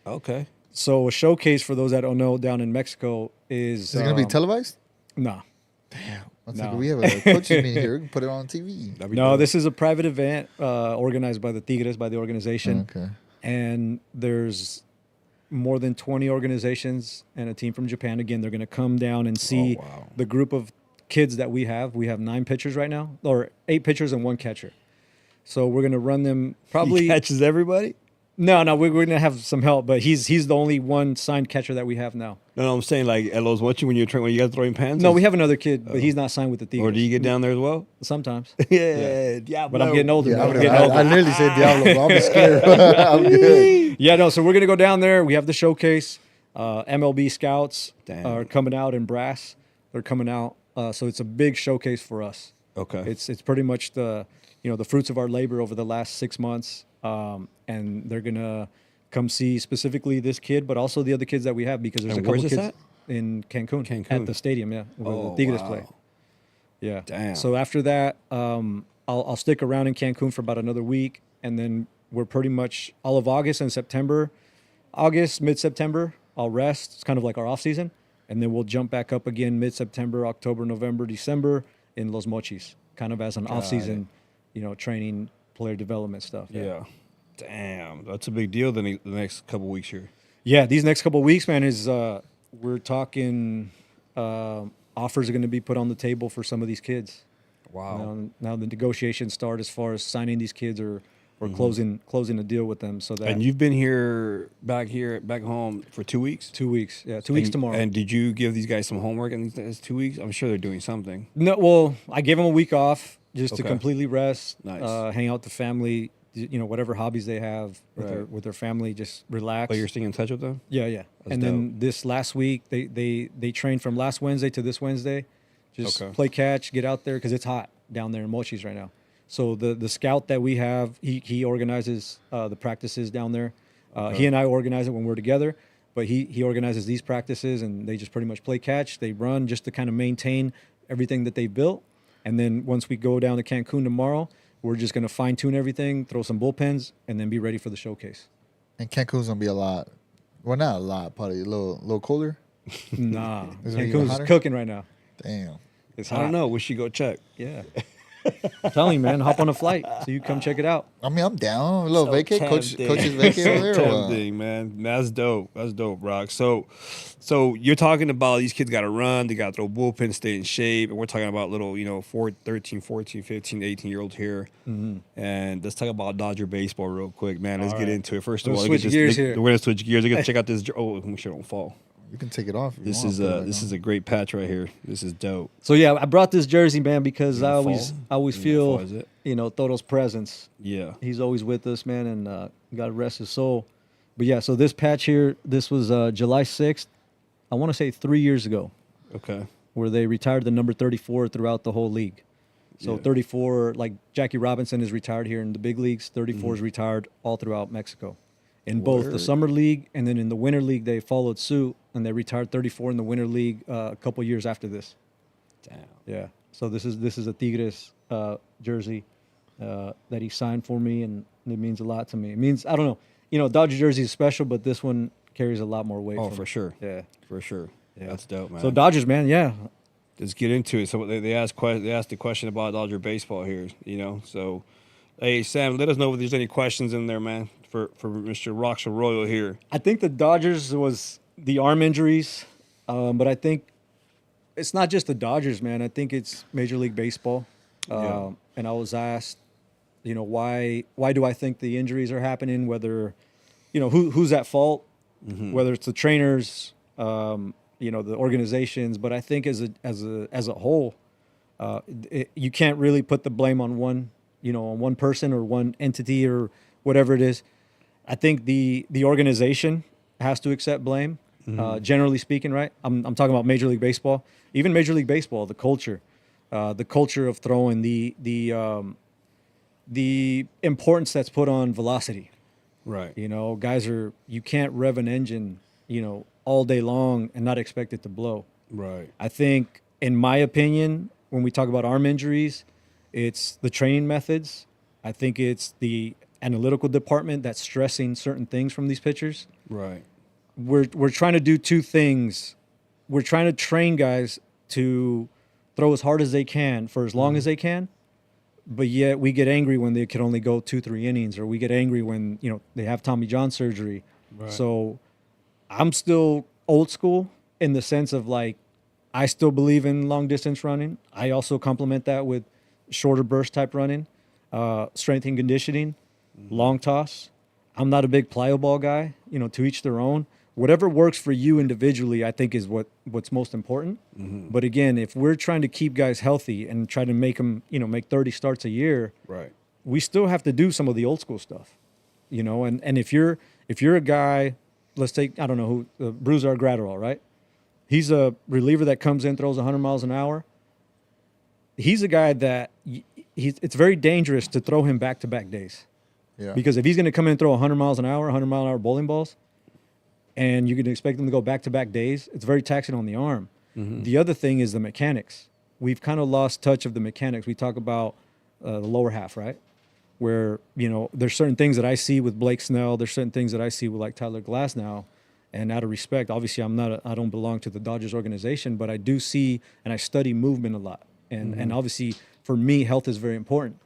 Okay. So a showcase, for those that don't know, down in Mexico is it gonna be televised? No. Damn. No. We have a coaching meeting here. We can put it on TV. No, this is a private event organized by the Tigres, by the organization. Okay. And there's more than 20 organizations and a team from Japan. Again, they're going to come down and see the group of kids that we have. We have 9 pitchers right now, or 8 pitchers and 1 catcher. So we're going to run them probably. He catches everybody? No, we're going to have some help, but he's the only one signed catcher that we have now. No, I'm saying like at Los Mochis when you guys throwing pans? No, we have another kid, but he's not signed with the Tigres. Or do you get down there as well? Sometimes. Yeah. But I'm getting older. Yeah, I'm getting older. I literally said Diablo, but I'm scared. I'm good. Yeah, no, so we're going to go down there. We have the showcase. MLB scouts are coming out in brass. They're coming out. So it's a big showcase for us. Okay. It's pretty much the fruits of our labor over the last 6 months. And they're going to come see specifically this kid, but also the other kids that we have, because there's a couple kids in Cancun at the stadium, where the Tigres play. Yeah. Damn. So after that, I'll stick around in Cancun for about another week, and then we're pretty much all of August and September. Mid-September, I'll rest. It's kind of like our off season, and then we'll jump back up again mid-September, October, November, December in Los Mochis, kind of as an off season, training, player development stuff. Yeah. Damn, that's a big deal. The next couple weeks here. Yeah, these next couple of weeks, man, is we're talking offers are going to be put on the table for some of these kids. Wow. Now the negotiations start as far as signing these kids or closing a deal with them. So that. And you've been back home for 2 weeks. 2 weeks, yeah, 2 weeks tomorrow. And did you give these guys some homework in these 2 weeks? I'm sure they're doing something. No, well, I gave them a week off just to completely rest, Nice. Hang out with the family. Whatever hobbies they have with their family, just relax. But you're staying in touch with them? Yeah. And then this last week, they trained from last Wednesday to this Wednesday. Just play catch, get out there, because it's hot down there in Mochis right now. So the scout that we have, he organizes the practices down there. He and I organize it when we're together, but he organizes these practices, and they just pretty much play catch. They run just to kind of maintain everything that they built. And then once we go down to Cancun tomorrow, we're just going to fine-tune everything, throw some bullpens, and then be ready for the showcase. And Cancun's going to be a lot. Well, not a lot, probably a little colder. Nah. Is it even Cancun's hotter? cooking right now. Damn. It's I hot. don't know. We should go check. Yeah. I'm telling you, man, hop on a flight so you come check it out. I mean, I'm down. A little vacay. Coach's tempting. vacay over there. or what? Tempting, man. That's dope. That's dope, Rock. So you're talking about these kids got to run, they got to throw bullpen, stay in shape, and we're talking about little, 13, 14, 15, 18-year-olds here. Mm-hmm. And let's talk about Dodger baseball real quick, man. Let's get into it. First of all, switch gears here. We're gonna switch gears. We're gonna check out this. Oh, make sure it don't fall. You can take it off. If This you is want, this is a great patch right here. This is dope. So yeah, I brought this jersey, man, because I always fall, feel is it? Toro's presence. Yeah. He's always with us, man, and God rest his soul. But yeah, so this patch here, this was July 6th. I want to say 3 years ago. Okay. Where they retired the number 34 throughout the whole league. So 34, like Jackie Robinson is retired here in the big leagues. 34 is retired all throughout Mexico. In both the summer league and then in the winter league, they followed suit, and they retired 34 in the winter league a couple years after this. Damn. Yeah. So this is a Tigres jersey. that he signed for me, and it means a lot to me. It means, I don't know, Dodger jersey is special, but this one carries a lot more weight. Oh, for sure. Yeah, for sure. Yeah, that's dope, man. So Dodgers, man, yeah. Let's get into it. So they asked the question about Dodger baseball here. So hey Sam, let us know if there's any questions in there, man, for Mr. Rox Arroyo here. I think the Dodgers was the arm injuries, but I think it's not just the Dodgers, man. I think it's Major League Baseball. And I was asked, why do I think the injuries are happening? Whether, who's at fault? Mm-hmm. Whether it's the trainers, the organizations. But I think as a whole, you can't really put the blame on one person or one entity or whatever it is. I think the organization has to accept blame. Mm-hmm. Generally speaking, right? I'm talking about Major League Baseball. Even Major League Baseball, the culture of throwing, the importance that's put on velocity. Right. Guys you can't rev an engine, all day long and not expect it to blow. Right. I think, in my opinion, when we talk about arm injuries, it's the training methods. I think it's the analytical department that's stressing certain things from these pitchers. Right. We're trying to do two things. We're trying to train guys to throw as hard as they can for as long as they can, but yet we get angry when they can only go 2-3 innings, or we get angry when they have Tommy John surgery. Right. So I'm still old school in the sense of, like, I still believe in long distance running. I also complement that with shorter burst type running, strength and conditioning, long toss. I'm not a big plyo ball guy, to each their own. Whatever works for you individually, I think, is what's most important. Mm-hmm. But again, if we're trying to keep guys healthy and try to make them, make 30 starts a year, right, we still have to do some of the old school stuff, And if you're a guy, let's take, I don't know who, Bruiser Gratterall, right? He's a reliever that comes in, throws 100 miles an hour. He's a guy that it's very dangerous to throw him back-to-back days. Yeah. Because if he's going to come in and throw 100 miles an hour, 100-mile-an-hour bowling balls, and you can expect them to go back-to-back days, it's very taxing on the arm. Mm-hmm. The other thing is the mechanics. We've kind of lost touch of the mechanics. We talk about the lower half, right? Where, there's certain things that I see with Blake Snell. There's certain things that I see with, like, Tyler Glasnow. And out of respect, obviously, I don't belong to the Dodgers organization, but I do see and I study movement a lot. And obviously, for me, health is very important.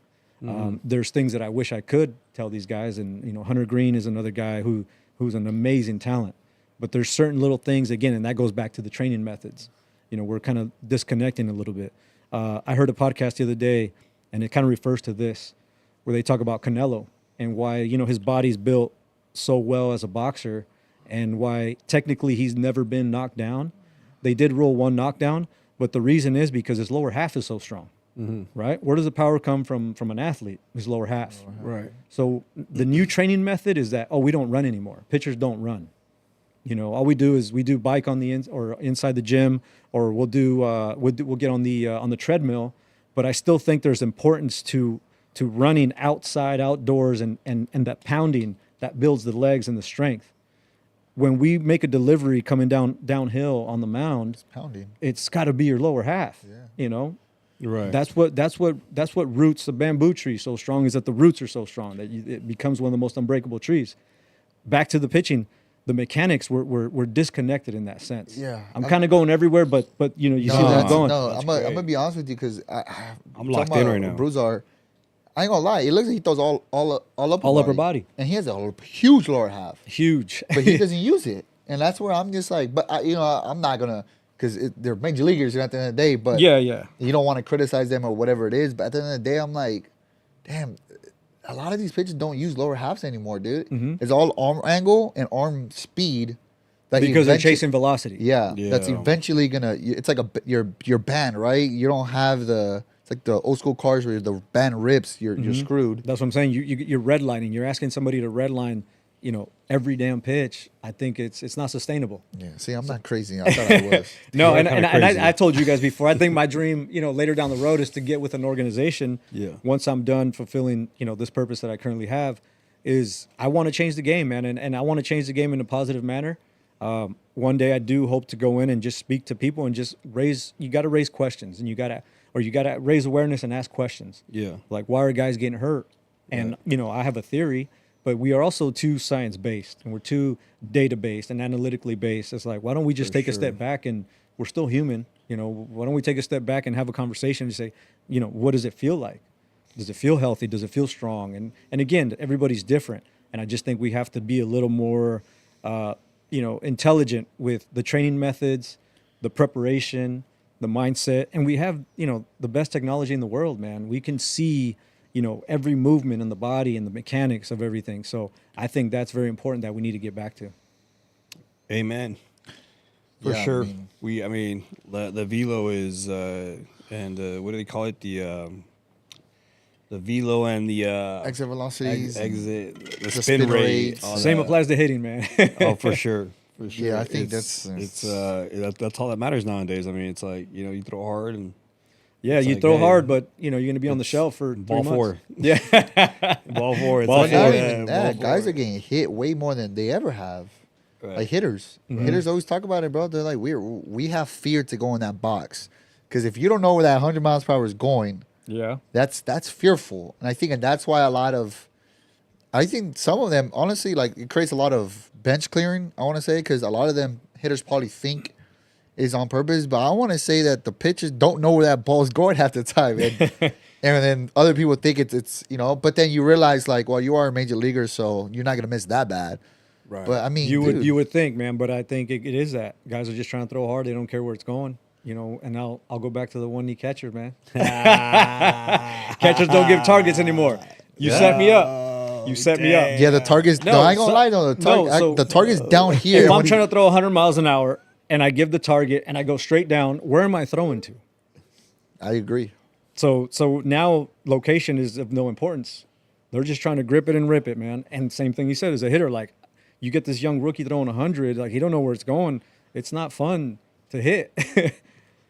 Mm-hmm. There's things that I wish I could tell these guys. And, Hunter Green is another guy who's an amazing talent. But there's certain little things, again, and that goes back to the training methods. We're kind of disconnecting a little bit. I heard a podcast the other day, and it kind of refers to this, where they talk about Canelo and why, his body's built so well as a boxer and why technically he's never been knocked down. They did rule one knockdown, but the reason is because his lower half is so strong, right? Where does the power come from an athlete? His lower half. Right. So the new training method is that, we don't run anymore. Pitchers don't run. All we do is we do bike on the inside the gym, or we'll get on the treadmill. But I still think there's importance to running outside, outdoors, and that pounding that builds the legs and the strength. When we make a delivery coming downhill on the mound, it's pounding. It's got to be your lower half. Yeah. Right. That's what roots the bamboo tree so strong, is that the roots are so strong that it becomes one of the most unbreakable trees. Back to the pitching. The mechanics we're disconnected in that sense. Yeah, I'm kind of going everywhere, but you see where I'm going. No, I'm gonna be honest with you, because I'm locked in right now. Bruiser, I ain't gonna lie, it looks like he throws all upper body, and he has a huge lower half, huge, but he doesn't use it, and that's where I'm just like, but I'm not gonna, because they're major leaguers at the end of the day, but yeah, you don't want to criticize them or whatever it is, but at the end of the day, I'm like, damn. A lot of these pitchers don't use lower halves anymore, dude. Mm-hmm. It's all arm angle and arm speed. Because they're chasing velocity. Yeah, that's eventually gonna. It's like your band, right? You don't have it's like the old school cars where the band rips. You're screwed. That's what I'm saying. You're redlining. You're asking somebody to redline, every damn pitch. I think it's not sustainable. Yeah. See, I'm not crazy. I thought I was. No, and I told you guys before. I think my dream, later down the road, is to get with an organization. Yeah. Once I'm done fulfilling, this purpose that I currently have, is I want to change the game, man, and I want to change the game in a positive manner. One day I do hope to go in and just speak to people and just raise. You got to raise questions, and you got to. or you got to raise awareness and ask questions. Yeah. Like, why are guys getting hurt? And, I have a theory, but we are also too science-based, and we're too data-based and analytically based. It's like, why don't we just take a step back, and we're still human, why don't we take a step back and have a conversation and say, what does it feel like? Does it feel healthy? Does it feel strong? And again, everybody's different. And I just think we have to be a little more, intelligent with the training methods, the preparation, the mindset. And we have, the best technology in the world, man. We can see, every movement in the body and the mechanics of everything. So I think that's very important that we need to get back to. Amen. For sure. The velo is, what do they call it? The velo and the exit velocities, the spin rate. Same applies to hitting, man. Oh, for sure. For sure. Yeah, I think that's all that matters nowadays. I mean, it's like, you throw hard and you throw hard, but you're going to be on the shelf for ball 3 four. months. Yeah, ball four. It's But like, not even that. Guys are getting hit way more than they ever have. Right. Like hitters. Hitters always talk about it, bro. They're like, we have fear to go in that box. Because if you don't know where that 100 miles per hour is going, that's fearful. And I think that's why I think some of them, honestly, like it creates a lot of bench clearing, I want to say, because a lot of them hitters probably think is on purpose. But I want to say that the pitchers don't know where that ball's going half the time. And, and then other people think it's but then you realize, like, well, you are a major leaguer, so you're not going to miss that bad. Right. But I mean, you would think, man, but I think it is that guys are just trying to throw hard. They don't care where it's going, and I'll go back to the one knee catcher, man. Catchers don't give targets anymore. You set me up. You set me up. Yeah, the target's I ain't gonna lie though. The target's down here. If I'm trying to throw 100 miles an hour and I give the target and I go straight down, where am I throwing to? I agree. So now location is of no importance. They're just trying to grip it and rip it, man. And same thing he said as a hitter, like you get this young rookie throwing 100, like he don't know where it's going. It's not fun to hit.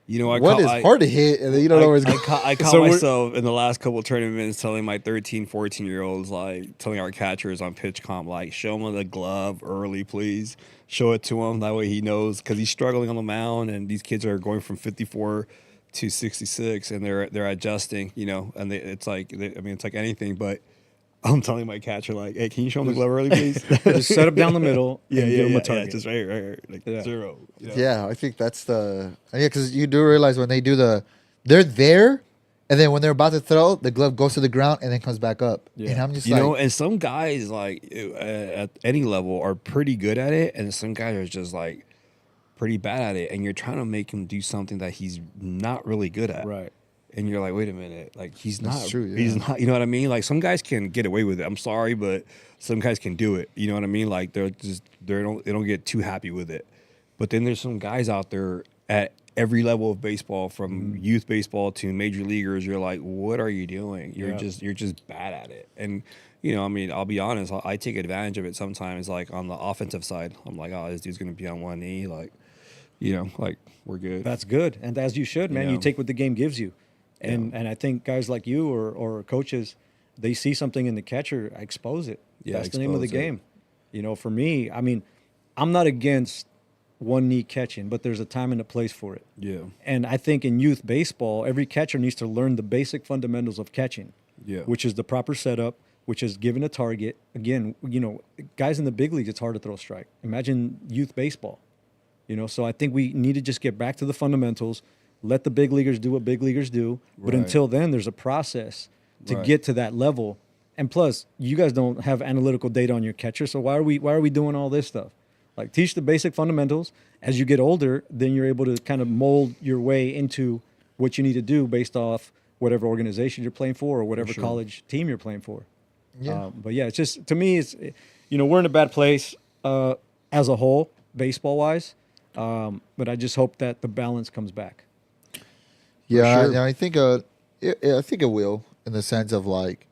It's hard to hit, and then you don't know where it's going. I caught myself in the last couple of tournaments telling my 13, 14-year-olds, like, telling our catchers on pitch comp, like, show him the glove early, please. Show it to him. That way he knows, because he's struggling on the mound, and these kids are going from 54 to 66, and they're adjusting, and it's like anything, but I'm telling my catcher, like, hey, can you show him the glove early, please? Just set up down the middle and give him a target. Just right, like zero. Yeah, I think that's because you do realize when they do they're there, and then when they're about to throw, the glove goes to the ground and then comes back up. Yeah. And I'm just and some guys, like, at any level are pretty good at it, and some guys are just, like, pretty bad at it, and you're trying to make him do something that he's not really good at. Right. And you're like, wait a minute, like he's That's not, true, yeah. He's not, you know what I mean? Like some guys can get away with it. I'm sorry, but some guys can do it. You know what I mean? Like they don't get too happy with it. But then there's some guys out there at every level of baseball, from youth baseball to major leaguers. You're like, what are you doing? You're just bad at it. And I'll be honest, I take advantage of it sometimes. Like on the offensive side, I'm like, oh, this dude's gonna be on one knee, like, like we're good. That's good, and as you should, man. You take what the game gives you. And I think guys like you or coaches, they see something in the catcher, expose it. Yeah, that's the name of the game. For me, I'm not against one knee catching, but there's a time and a place for it. Yeah. And I think in youth baseball, every catcher needs to learn the basic fundamentals of catching. Yeah. Which is the proper setup, which is giving a target. Again, guys in the big leagues, it's hard to throw a strike. Imagine youth baseball. So I think we need to just get back to the fundamentals. Let the big leaguers do what big leaguers do. But until then, there's a process to get to that level. And plus, you guys don't have analytical data on your catcher, so why are we doing all this stuff? Like, teach the basic fundamentals. As you get older, then you're able to kind of mold your way into what you need to do based off whatever organization you're playing for or whatever college team you're playing for. Yeah. But yeah, it's just, to me, it's we're in a bad place as a whole, baseball-wise. But I just hope that the balance comes back. Yeah, sure. I think it will, in the sense of like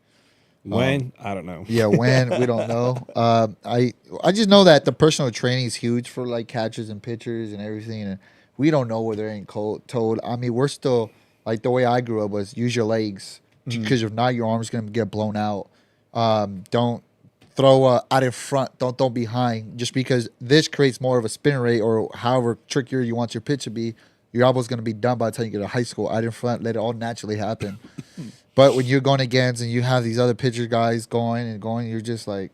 when I don't know. Yeah, when we don't know. I just know that the personal training is huge for like catchers and pitchers and everything, and we don't know where they're ain't told. We're still like, the way I grew up was use your legs, because if not, your arm's gonna get blown out. Don't throw out in front. Don't throw behind. Just because this creates more of a spin rate, or however trickier you want your pitch to be. your elbow's going to be done by the time you get to high school. Out in front, let it all naturally happen. But when you're going against and you have these other pitcher guys going, you're just like,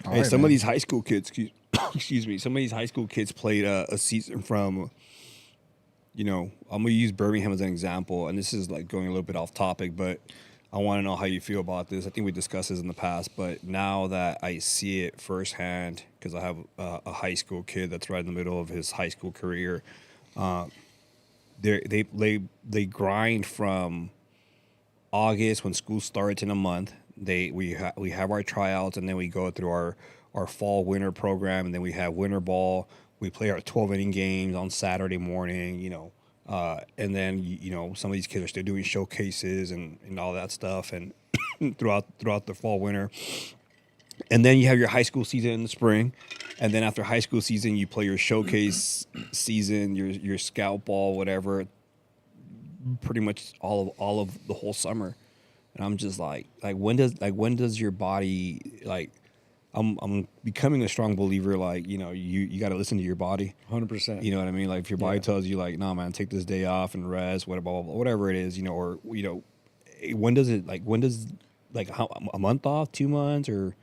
hey, some of these high school kids, excuse me, some of these high school kids played a season from, I'm going to use Birmingham as an example, and this is like going a little bit off topic, but I want to know how you feel about this. I think we discussed this in the past, but now that I see it firsthand, because I have a high school kid that's right in the middle of his high school career, they grind from August when school starts in a month. We have our tryouts, and then we go through our fall winter program, and then we have winter ball. We play our 12-inning games on Saturday morning, and then some of these kids are still doing showcases and all that stuff, and throughout the fall winter. And then you have your high school season in the spring, and then after high school season, you play your showcase season, your scout ball, whatever. Pretty much all of the whole summer, and I'm just like when does your body like? I'm becoming a strong believer. Like you got to listen to your body. 100%. You know what I mean? Like if your body tells you like, nah, man, take this day off and rest, whatever it is, or when does how a month off, 2 months, or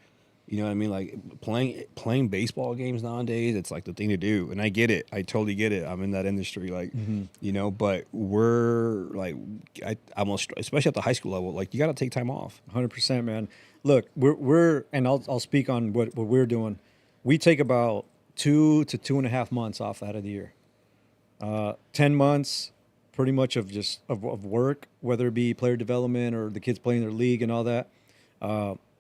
you know what I mean? Like playing baseball games nowadays, it's like the thing to do. And I get it. I totally get it. I'm in that industry, but we're like, especially at the high school level, like you got to take time off. 100%, man. Look, we're and I'll speak on what we're doing. We take about 2 to 2.5 months off out of the year. 10 months, pretty much of just of work, whether it be player development or the kids playing their league and all that.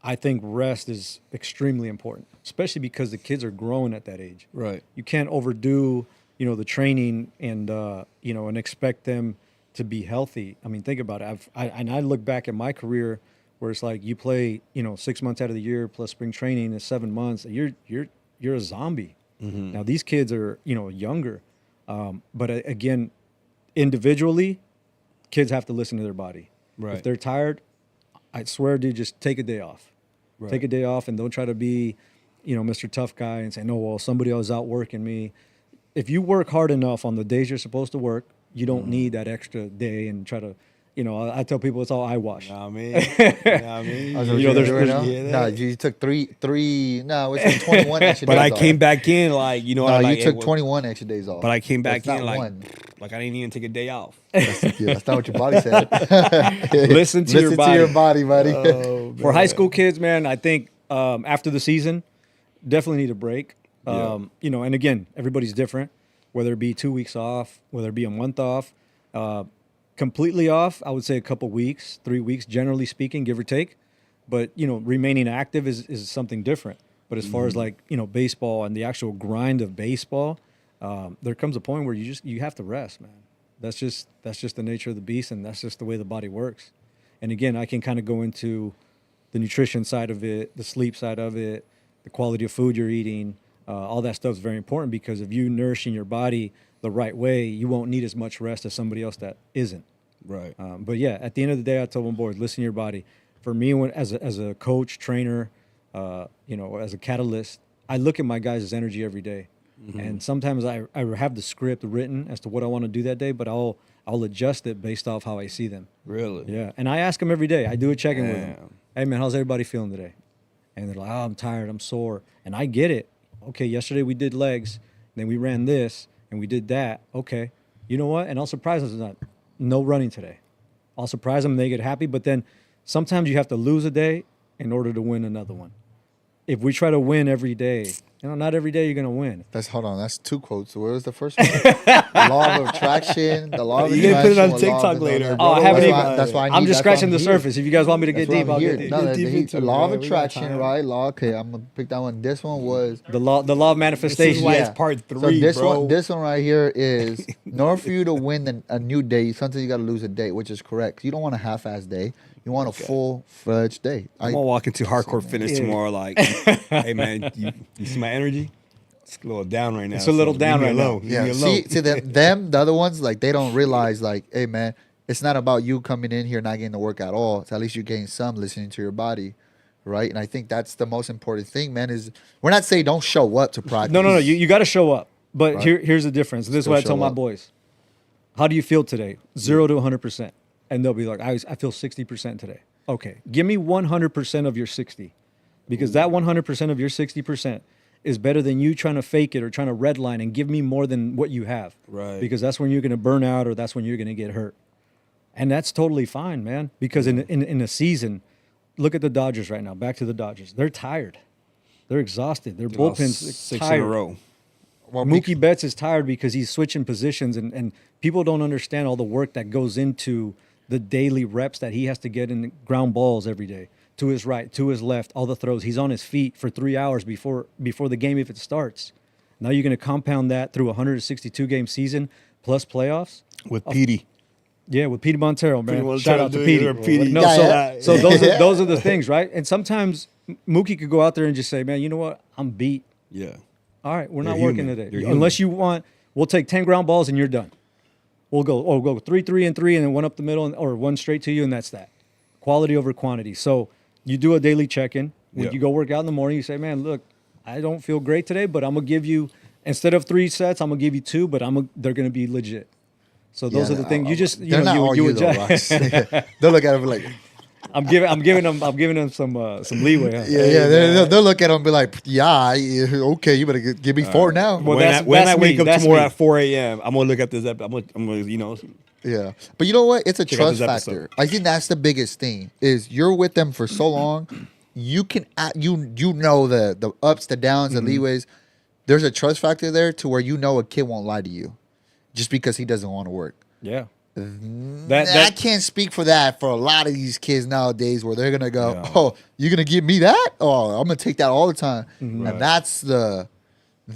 I think rest is extremely important, especially because the kids are growing at that age. Right. You can't overdo, the training and and expect them to be healthy. I mean, think about it. I look back at my career where it's like you play, 6 months out of the year plus spring training is 7 months. You're a zombie. Mm-hmm. Now these kids are, younger, but again, individually, kids have to listen to their body. Right. If they're tired, I swear, dude, just take a day off. Right. Take a day off and don't try to be, Mr. Tough Guy and say, no, well, somebody else is out working me. If you work hard enough on the days you're supposed to work, you don't need that extra day and try to, I tell people it's all eyewash. Nah, man. You took it's 21 extra days But I off. came back in like, you took 21 extra days off. But I came back in like I didn't even take a day off. That's not what your body said. Listen to your body, buddy. For high school kids, man, I think after the season, definitely need a break. And again, everybody's different, whether it be 2 weeks off, whether it be a month off. Completely off, I would say a couple weeks, 3 weeks, generally speaking, give or take. But, remaining active is something different. But as far as like, baseball and the actual grind of baseball, there comes a point where you have to rest, man. That's just the nature of the beast, and that's just the way the body works. And again, I can kind of go into the nutrition side of it, the sleep side of it, the quality of food you're eating. All that stuff is very important because if you nourishing your body the right way, you won't need as much rest as somebody else that isn't. Right. But yeah, at the end of the day, I tell my boys, listen to your body. For me, as a coach, trainer, as a catalyst, I look at my guys' energy every day. Mm-hmm. And sometimes I have the script written as to what I want to do that day, but I'll adjust it based off how I see them. Really? Yeah. And I ask them every day. I do a check-in with them. Hey, man, how's everybody feeling today? And they're like, oh, I'm tired. I'm sore. And I get it. Okay, yesterday we did legs. Then we ran this. And we did that. Okay. You know what? And I'll surprise them. No running today. I'll surprise them and they get happy. But then sometimes you have to lose a day in order to win another one. If we try to win every day, not every day you're going to win. That's two quotes. Where was the first one? Law of attraction. The law of attraction. You can put it on TikTok later. Oh, I haven't even. That's why I'm just scratching the surface. If you guys want me to get deep, I'll get deep. No, the law of attraction, right? Okay, I'm going to pick that one. This one was the law of manifestation. This is why it's part 3, so this one right here is, in order for you to win a new day, sometimes you got to lose a day, which is correct. You don't want a half-ass day. You want a full-fledged day. I'm going to walk into hardcore fitness tomorrow like, hey, man, you see my energy? It's a little down right now. It's a little down right now. Yeah. See them, the other ones, like, they don't realize, like, hey, man, it's not about you coming in here not getting to work at all. So at least you're getting some listening to your body, right? And I think that's the most important thing, man, is we're not saying don't show up to practice. No. You got to show up. But here's the difference. This is what I tell my boys. How do you feel today? 0 to 100%. And they'll be like, I feel 60% today. Okay, give me 100% of your 60, because that 100% of your 60% is better than you trying to fake it or trying to redline and give me more than what you have. Right. Because that's when you're going to burn out, or that's when you're going to get hurt. And that's totally fine, man. Because in a season, look at the Dodgers right now. Back to the Dodgers. They're tired. They're exhausted. Their bullpen's 6 tired. in a row. Well, Mookie Betts is tired because he's switching positions, and people don't understand all the work that goes into the daily reps that he has to get in the ground balls every day, to his right, to his left, all the throws. He's on his feet for 3 hours before the game if it starts. Now you're going to compound that through a 162-game season plus playoffs. With Petey. Yeah, with Petey Montero, man. Petey Shout out to Montero, Petey. Petey. No, Yeah, so those are the things, right? And sometimes Mookie could go out there and just say, man, you know what? I'm beat. Yeah. All right, we're You're not human. working today. You're Unless you want, we'll take 10 ground balls and you're done. We'll go 3, 3, and 3, and then one up the middle, or one straight to you, and that's that. Quality over quantity. So you do a daily check-in. When you go work out in the morning, you say, man, look, I don't feel great today, but I'm going to give you, instead of 3 sets, I'm going to give you 2, but they're going to be legit. So those are the things. You just, they're not all you though, adjust. Rox. They'll look at him like, I'm giving them some leeway. Huh? yeah. They'll look at him and be like, yeah, okay, you better give me 4 now. Well, when I that's wake me. up That's tomorrow me. at 4 a.m., I'm gonna look at this. I'm gonna, you know. Yeah, but you know what? It's a Check out trust this factor. episode. I think that's the biggest thing. Is you're with them for so long, you can you know the ups, the downs, the leeways. There's a trust factor there to where you know a kid won't lie to you, just because he doesn't want to work. Yeah. I can't speak for that for a lot of these kids nowadays, where they're gonna go, Yeah. "Oh, you're gonna give me that? Oh, I'm gonna take that all the time." Right. And that's the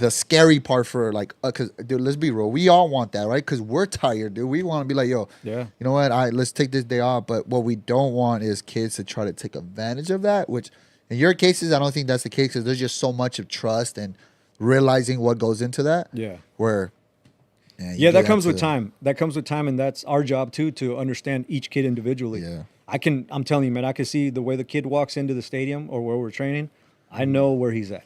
scary part for like, cause dude, let's be real, we all want that, right? Cause we're tired, dude. We want to be like, yo, Yeah. you know what? Let's take this day off. But what we don't want is kids to try to take advantage of that. Which, in your cases, I don't think that's the case, because there's just so much of trust and realizing what goes into that. Yeah. Where. Yeah, that comes with time. That comes with time, and that's our job too, to understand each kid individually. Yeah. I'm telling you, man, I can see the way the kid walks into the stadium or where we're training. I know where he's at.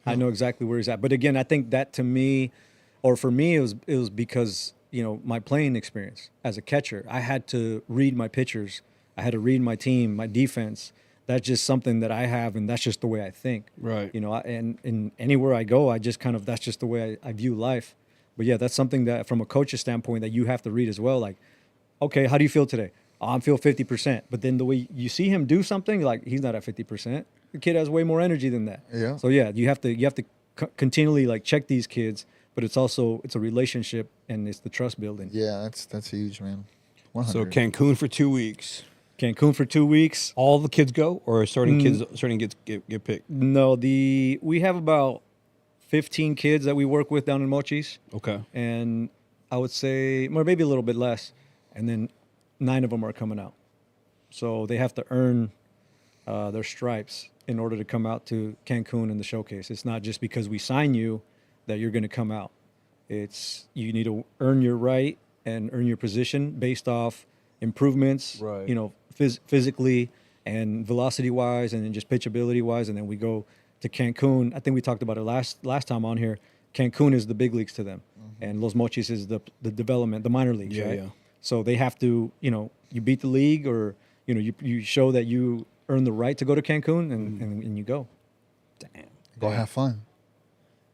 I know exactly where he's at. But again, I think that to me, or for me, it was because, you know, my playing experience as a catcher. I had to read my pitchers. I had to read my team, my defense. That's just something that I have, and that's just the way I think. Right. You know, and anywhere I go, I just kind of, that's just the way I view life. But yeah, that's something that from a coach's standpoint that you have to read as well. Like, okay, how do you feel today? Oh, I feel 50%. But then the way you see him do something, like, he's not at 50%. The kid has way more energy than that. Yeah. So yeah, you have to continually like check these kids, but it's a relationship, and it's the trust building. Yeah, that's huge, man. 100. So Cancun for 2 weeks. Cancun for 2 weeks. All the kids go, or certain kids get picked. No, we have about 15 kids that we work with down in Mochis. Okay. And I would say, or maybe a little bit less, and then 9 of them are coming out. So they have to earn their stripes in order to come out to Cancun in the showcase. It's not just because we sign you that you're going to come out. It's you need to earn your right and earn your position based off improvements, Right. you know, physically and velocity-wise, and then just pitchability-wise, and then we go to Cancun. I think we talked about it last time on here. Cancun is the big leagues to them, and Los Mochis is the development, the minor leagues, right? Yeah. So they have to, you know, you beat the league, or, you know, you show that you earn the right to go to Cancun, and you go. Damn. Go have fun.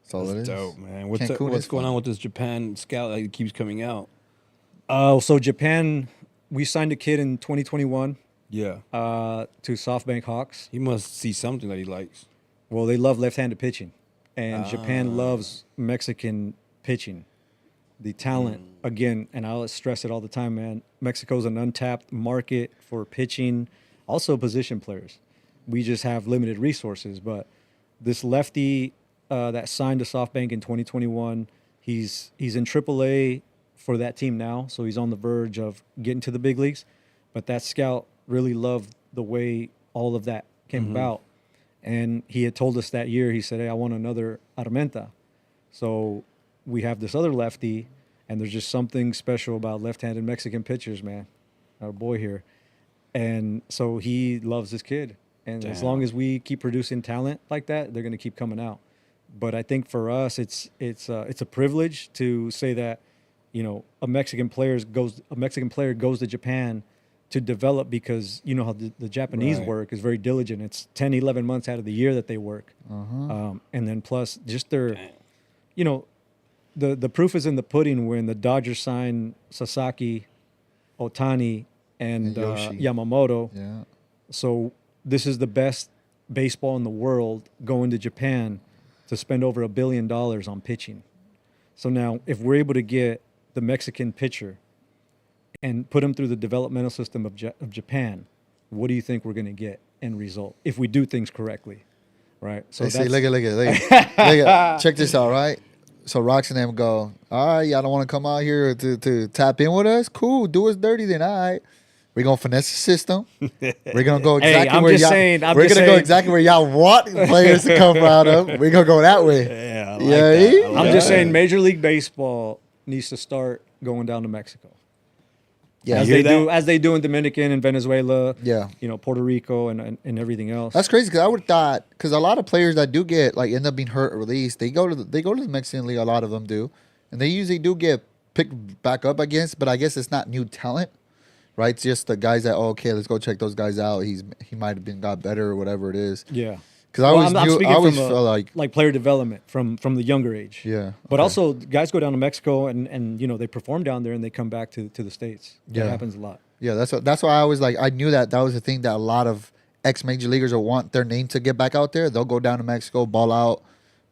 That's all it is. Dope, man. What's Cancun is going fun. on with this Japan scout that keeps coming out? So Japan, we signed a kid in 2021 Yeah. to SoftBank Hawks. He must see something that he likes. Well, they love left-handed pitching, and Japan loves Mexican pitching. The talent, again, and I'll stress it all the time, man. Mexico's an untapped market for pitching, also position players. We just have limited resources. But this lefty that signed to SoftBank in 2021, he's in AAA for that team now, so he's on the verge of getting to the big leagues. But that scout really loved the way all of that came about. And he had told us that year, he said, hey, I want another Armenta. So we have this other lefty, and there's just something special about left-handed Mexican pitchers, man. Our boy here. And so he loves this kid. And as long as we keep producing talent like that, they're going to keep coming out. But I think for us, it's a privilege to say that a Mexican player goes to Japan to develop, because you know how the Japanese work is very diligent. It's 10, 11 months out of the year that they work. And then plus just their, the proof is in the pudding when the Dodgers signed Sasaki, Otani, and Yamamoto. Yeah. So this is the best baseball in the world going to Japan to spend over $1 billion on pitching. So now if we're able to get the Mexican pitcher and put him through the developmental system of Japan, what do you think we're going to get end result if we do things correctly, right? So look at check this out, right? So Rox and them go, all right, y'all don't want to come out here to tap in with us? Cool, do us dirty then, all right. We're gonna finesse the system. We're gonna go exactly go exactly where y'all want players to come out of. We're gonna go that way. Yeah, that. I'm just saying, Major League Baseball needs to start going down to Mexico. Yeah, as they do in Dominican and Venezuela. Yeah, Puerto Rico and everything else. That's crazy, because I would have thought, because a lot of players that do get end up being hurt or released, they go to the Mexican League. A lot of them do, and they usually do get picked back up against. But I guess it's not new talent. Right, it's just the guys that let's go check those guys out. He might have got better or whatever it is. Yeah, because I always felt like player development from the younger age. Yeah, but also guys go down to Mexico and they perform down there and they come back to the States. That happens a lot. Yeah, that's why I was like, I knew that was the thing that a lot of ex-major leaguers will want their name to get back out there. They'll go down to Mexico, ball out,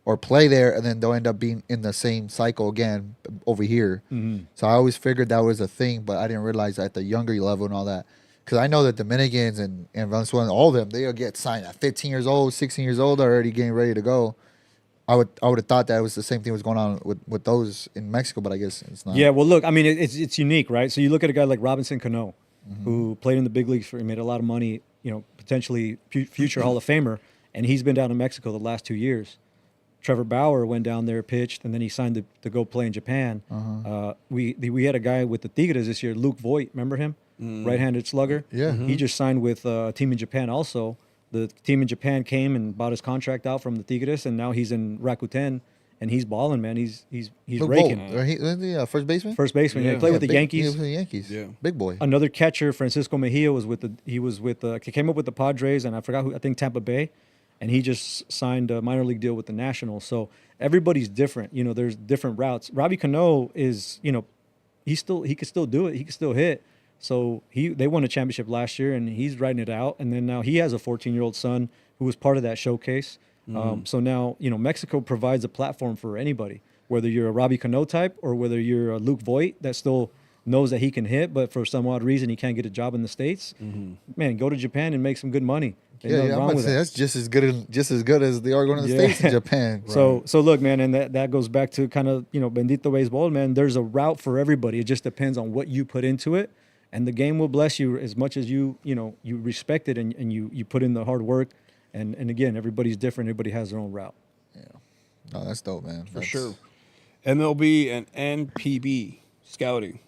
or play there, and then they'll end up being in the same cycle again over here. Mm-hmm. So I always figured that was a thing, but I didn't realize at the younger level and all that. Because I know that Dominicans and Venezuelans, all of them, they'll get signed at 15 years old, 16 years old, already getting ready to go. I would have thought that was the same thing was going on with those in Mexico, but I guess it's not. Yeah, well, look, I mean, it's unique, right? So you look at a guy like Robinson Cano, who played in the big leagues, he made a lot of money, potentially future Hall of Famer, and he's been down to Mexico the last 2 years. Trevor Bauer went down there, pitched, and then he signed to go play in Japan. We had a guy with the Tigres this year, Luke Voigt. Remember him? Right-handed slugger. Yeah. He just signed with a team in Japan also. The team in Japan came and bought his contract out from the Tigres, and now he's in Rakuten, and he's balling, man. He's raking. He, first baseman? First baseman. Yeah. He played with the Yankees. He was with the Yankees. Yeah. Big boy. Another catcher, Francisco Mejia, he came up with the Padres, and I forgot I think Tampa Bay. And he just signed a minor league deal with the Nationals. So everybody's different. There's different routes. Robbie Cano is, he could still do it. He could still hit. So they won a championship last year, and he's riding it out. And then now he has a 14-year-old son who was part of that showcase. So now, Mexico provides a platform for anybody, whether you're a Robbie Cano type or whether you're a Luke Voigt that still knows that he can hit, but for some odd reason he can't get a job in the States. Man, go to Japan and make some good money. I'm about to say that's just as good as they are going to the States in Japan. Right. So look, man, and that goes back to kind of Bendito Béisbol, man. There's a route for everybody. It just depends on what you put into it, and the game will bless you as much as you respect it and you put in the hard work. And again, everybody's different. Everybody has their own route. Yeah, no, that's dope, man. For sure. MLB and NPB scouting.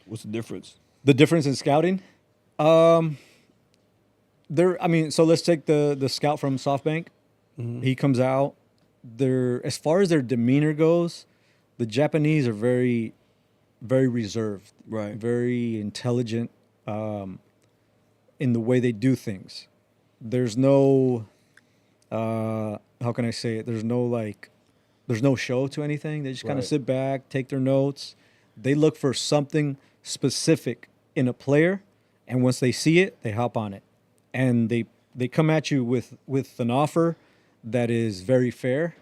What's the difference? The difference in scouting? So let's take the scout from SoftBank. He comes out. As far as their demeanor goes, the Japanese are very, very reserved, right? Very intelligent in the way they do things. There's no, how can I say it? There's no show to anything. They just kind of sit back, take their notes. They look for something specific in a player, and once they see it, they hop on it. And they come at you with an offer that is very fair.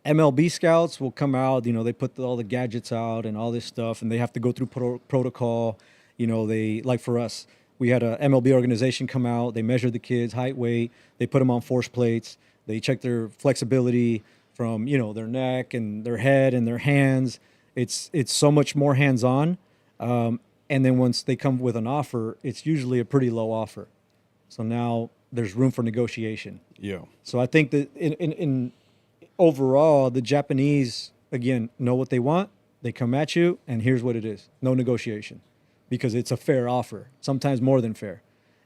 MLB scouts will come out, they put all the gadgets out and all this stuff, and they have to go through protocol. They, like for us, we had a MLB organization come out. They measured the kids' height, weight. They put them on force plates. They check their flexibility from, their neck and their head and their hands. It's so much more hands-on. And then once they come with an offer, it's usually a pretty low offer. So now there's room for negotiation. Yeah. So I think that in overall, the Japanese, again, know what they want. They come at you, and here's what it is. No negotiation, because it's a fair offer, sometimes more than fair.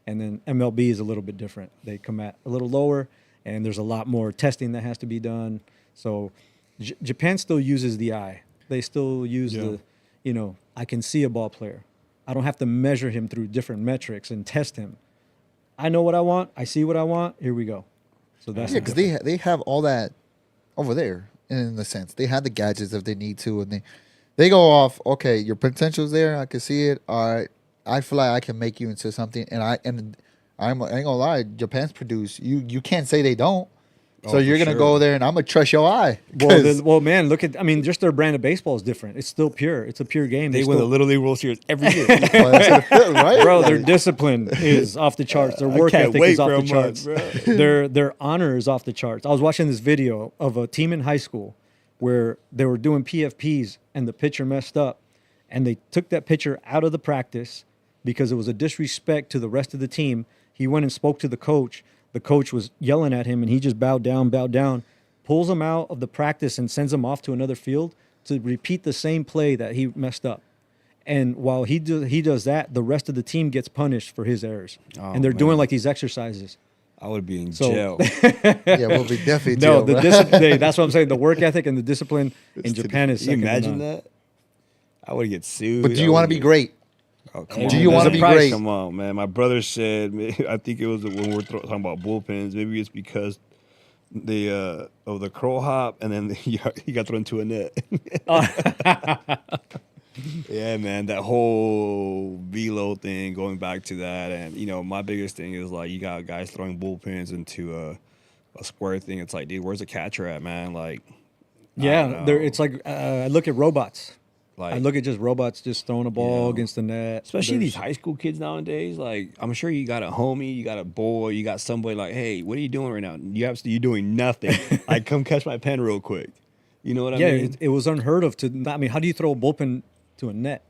And then MLB is a little bit different. They come at a little lower, and there's a lot more testing that has to be done. So Japan still uses the eye. they still use I can see a ball player. I don't have to measure him through different metrics and test him. I know what I want. I see what I want. Here we go. So that's because they have all that over there in the sense they have the gadgets if they need to, and they go off. Okay, your potential's there. I can see it. All right, I feel like I can make you into something, and I ain't gonna lie. Japan's produced. You can't say they don't. So you're gonna go there, and I'm gonna trust your eye. Well, man, look at. I mean, just their brand of baseball is different. It's still pure. It's a pure game. They win the Little League World Series every year, right? Bro, their discipline is off the charts. Their work ethic is off the charts. Their honor is off the charts. I was watching this video of a team in high school where they were doing PFPs, and the pitcher messed up, and they took that pitcher out of the practice because it was a disrespect to the rest of the team. He went and spoke to the coach. The coach was yelling at him, and he just bowed down, pulls him out of the practice and sends him off to another field to repeat the same play that he messed up. And while he does that, the rest of the team gets punished for his errors. And they're doing like these exercises. I would be in jail. Yeah, we'll be definitely jail. No, that's what I'm saying. The work ethic and the discipline in Japan is second to none. Imagine that? I would get sued. But do you want to be great? Oh, come on. Do you want to be great? Come on, man. My brother said, I think it was when we're talking about bullpens, maybe it's because of the crow hop, and then he got thrown into a net. Yeah, man, that whole velo thing, going back to that. And, my biggest thing is, like, you got guys throwing bullpens into a square thing. It's like, dude, where's the catcher at, man? Like, yeah, it's like I look at robots. Like, I look at just robots just throwing a ball against the net. Especially these high school kids nowadays. Like, I'm sure you got a homie, you got a boy, you got somebody like, hey, what are you doing right now? You're doing nothing. Like, come catch my pen real quick. You know what I mean? Yeah, it was unheard of how do you throw a bullpen to a net?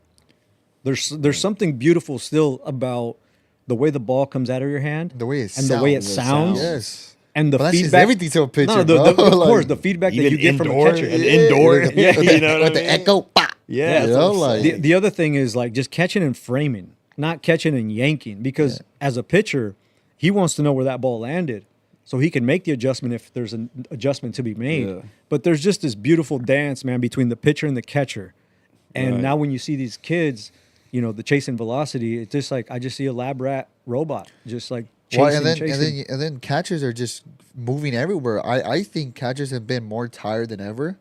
There's something beautiful still about the way the ball comes out of your hand. The way it and sounds. the way it sounds. Yes. And the but feedback, everything to a pitcher. Of course, the feedback that you get from a catcher, indoor, you know with the echo, pop. Yeah, the other thing is like just catching and framing, not catching and yanking. Because as a pitcher, he wants to know where that ball landed, so he can make the adjustment if there's an adjustment to be made. Yeah. But there's just this beautiful dance, man, between the pitcher and the catcher. And now when you see these kids, the chasing velocity, it's just like I just see a lab rat robot, just like. And then catchers are just moving everywhere. I think catchers have been more tired than ever.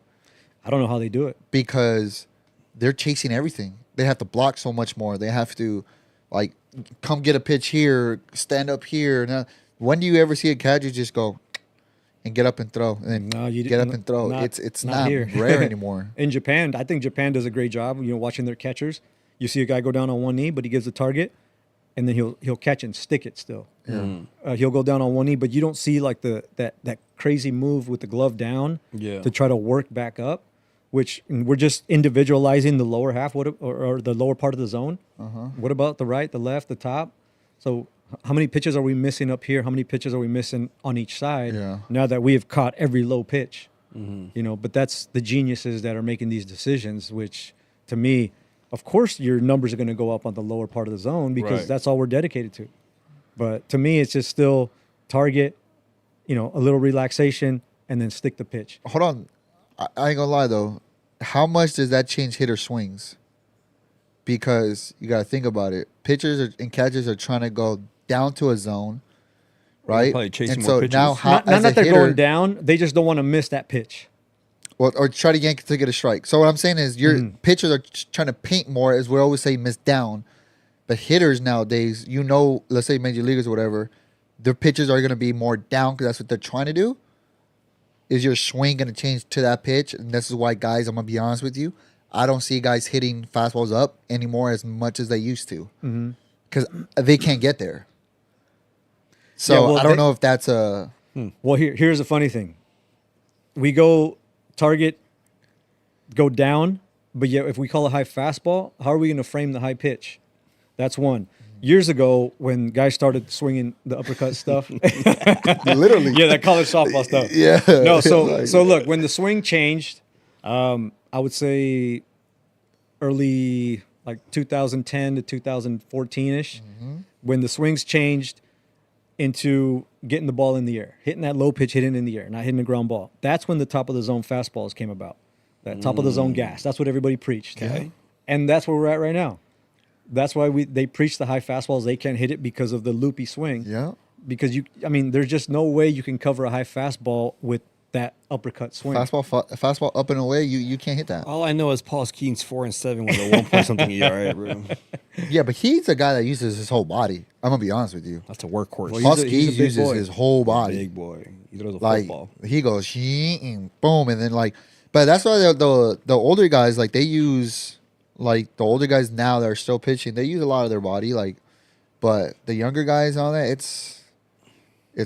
I don't know how they do it. Because they're chasing everything. They have to block so much more. They have to, like, come get a pitch here, stand up here. Now, when do you ever see a catcher just go and get up and throw? And then get up and throw. It's not rare anymore. In Japan, I think Japan does a great job, watching their catchers. You see a guy go down on one knee, but he gives the target. And then he'll catch and stick it still. Yeah. He'll go down on one knee, but you don't see like that crazy move with the glove down to try to work back up, which we're just individualizing the lower half or the lower part of the zone. What about the right, the left, the top? So how many pitches are we missing up here? How many pitches are we missing on each side? Now that we have caught every low pitch, but that's the geniuses that are making these decisions, which to me, of course, your numbers are going to go up on the lower part of the zone because that's all we're dedicated to. But to me, it's just still target, a little relaxation, and then stick the pitch. Hold on. I ain't going to lie, though. How much does that change hitter swings? Because you got to think about it. Pitchers and catchers are trying to go down to a zone, right? Probably chasing and more so pitches. now, not that they're going down. They just don't want to miss that pitch. Or try to yank it to get a strike. So what I'm saying is your pitchers are trying to paint more, as we always say, miss down. But hitters nowadays, let's say major leaguers or whatever, their pitches are going to be more down because that's what they're trying to do. Is your swing going to change to that pitch? And this is why, guys, I'm going to be honest with you. I don't see guys hitting fastballs up anymore as much as they used to. Because they can't get there. So I don't know if that's a... Well, here's the funny thing. We go... target, go down, but yet if we call a high fastball, how are we going to frame the high pitch? That's one. Years ago, when guys started swinging the uppercut stuff, literally, that college softball stuff. No, so look, when the swing changed, I would say early like 2010 to 2014 ish, when the swings changed into getting the ball in the air, hitting that low pitch, hitting in the air, not hitting a ground ball. That's when the top of the zone fastballs came about. that top of the zone gas. That's what everybody preached. Okay. And that's where we're at right now. That's why they preach the high fastballs. They can't hit it because of the loopy swing. Yeah. Because there's just no way you can cover a high fastball with that uppercut swing. Fastball up and away, you can't hit that. All I know is Paul Skeens 4-7 with a 1 point something ERA, bro. Yeah, but he's a guy that uses his whole body. I'm gonna be honest with you. That's a workhorse. Well, Paul he's a Skeens big uses boy. his whole body. Big boy. He throws a Like football. he goes boom, and then like, but that's why the older guys like they use like the older guys now that are still pitching. They use a lot of their body, like, but the younger guys on that, it's I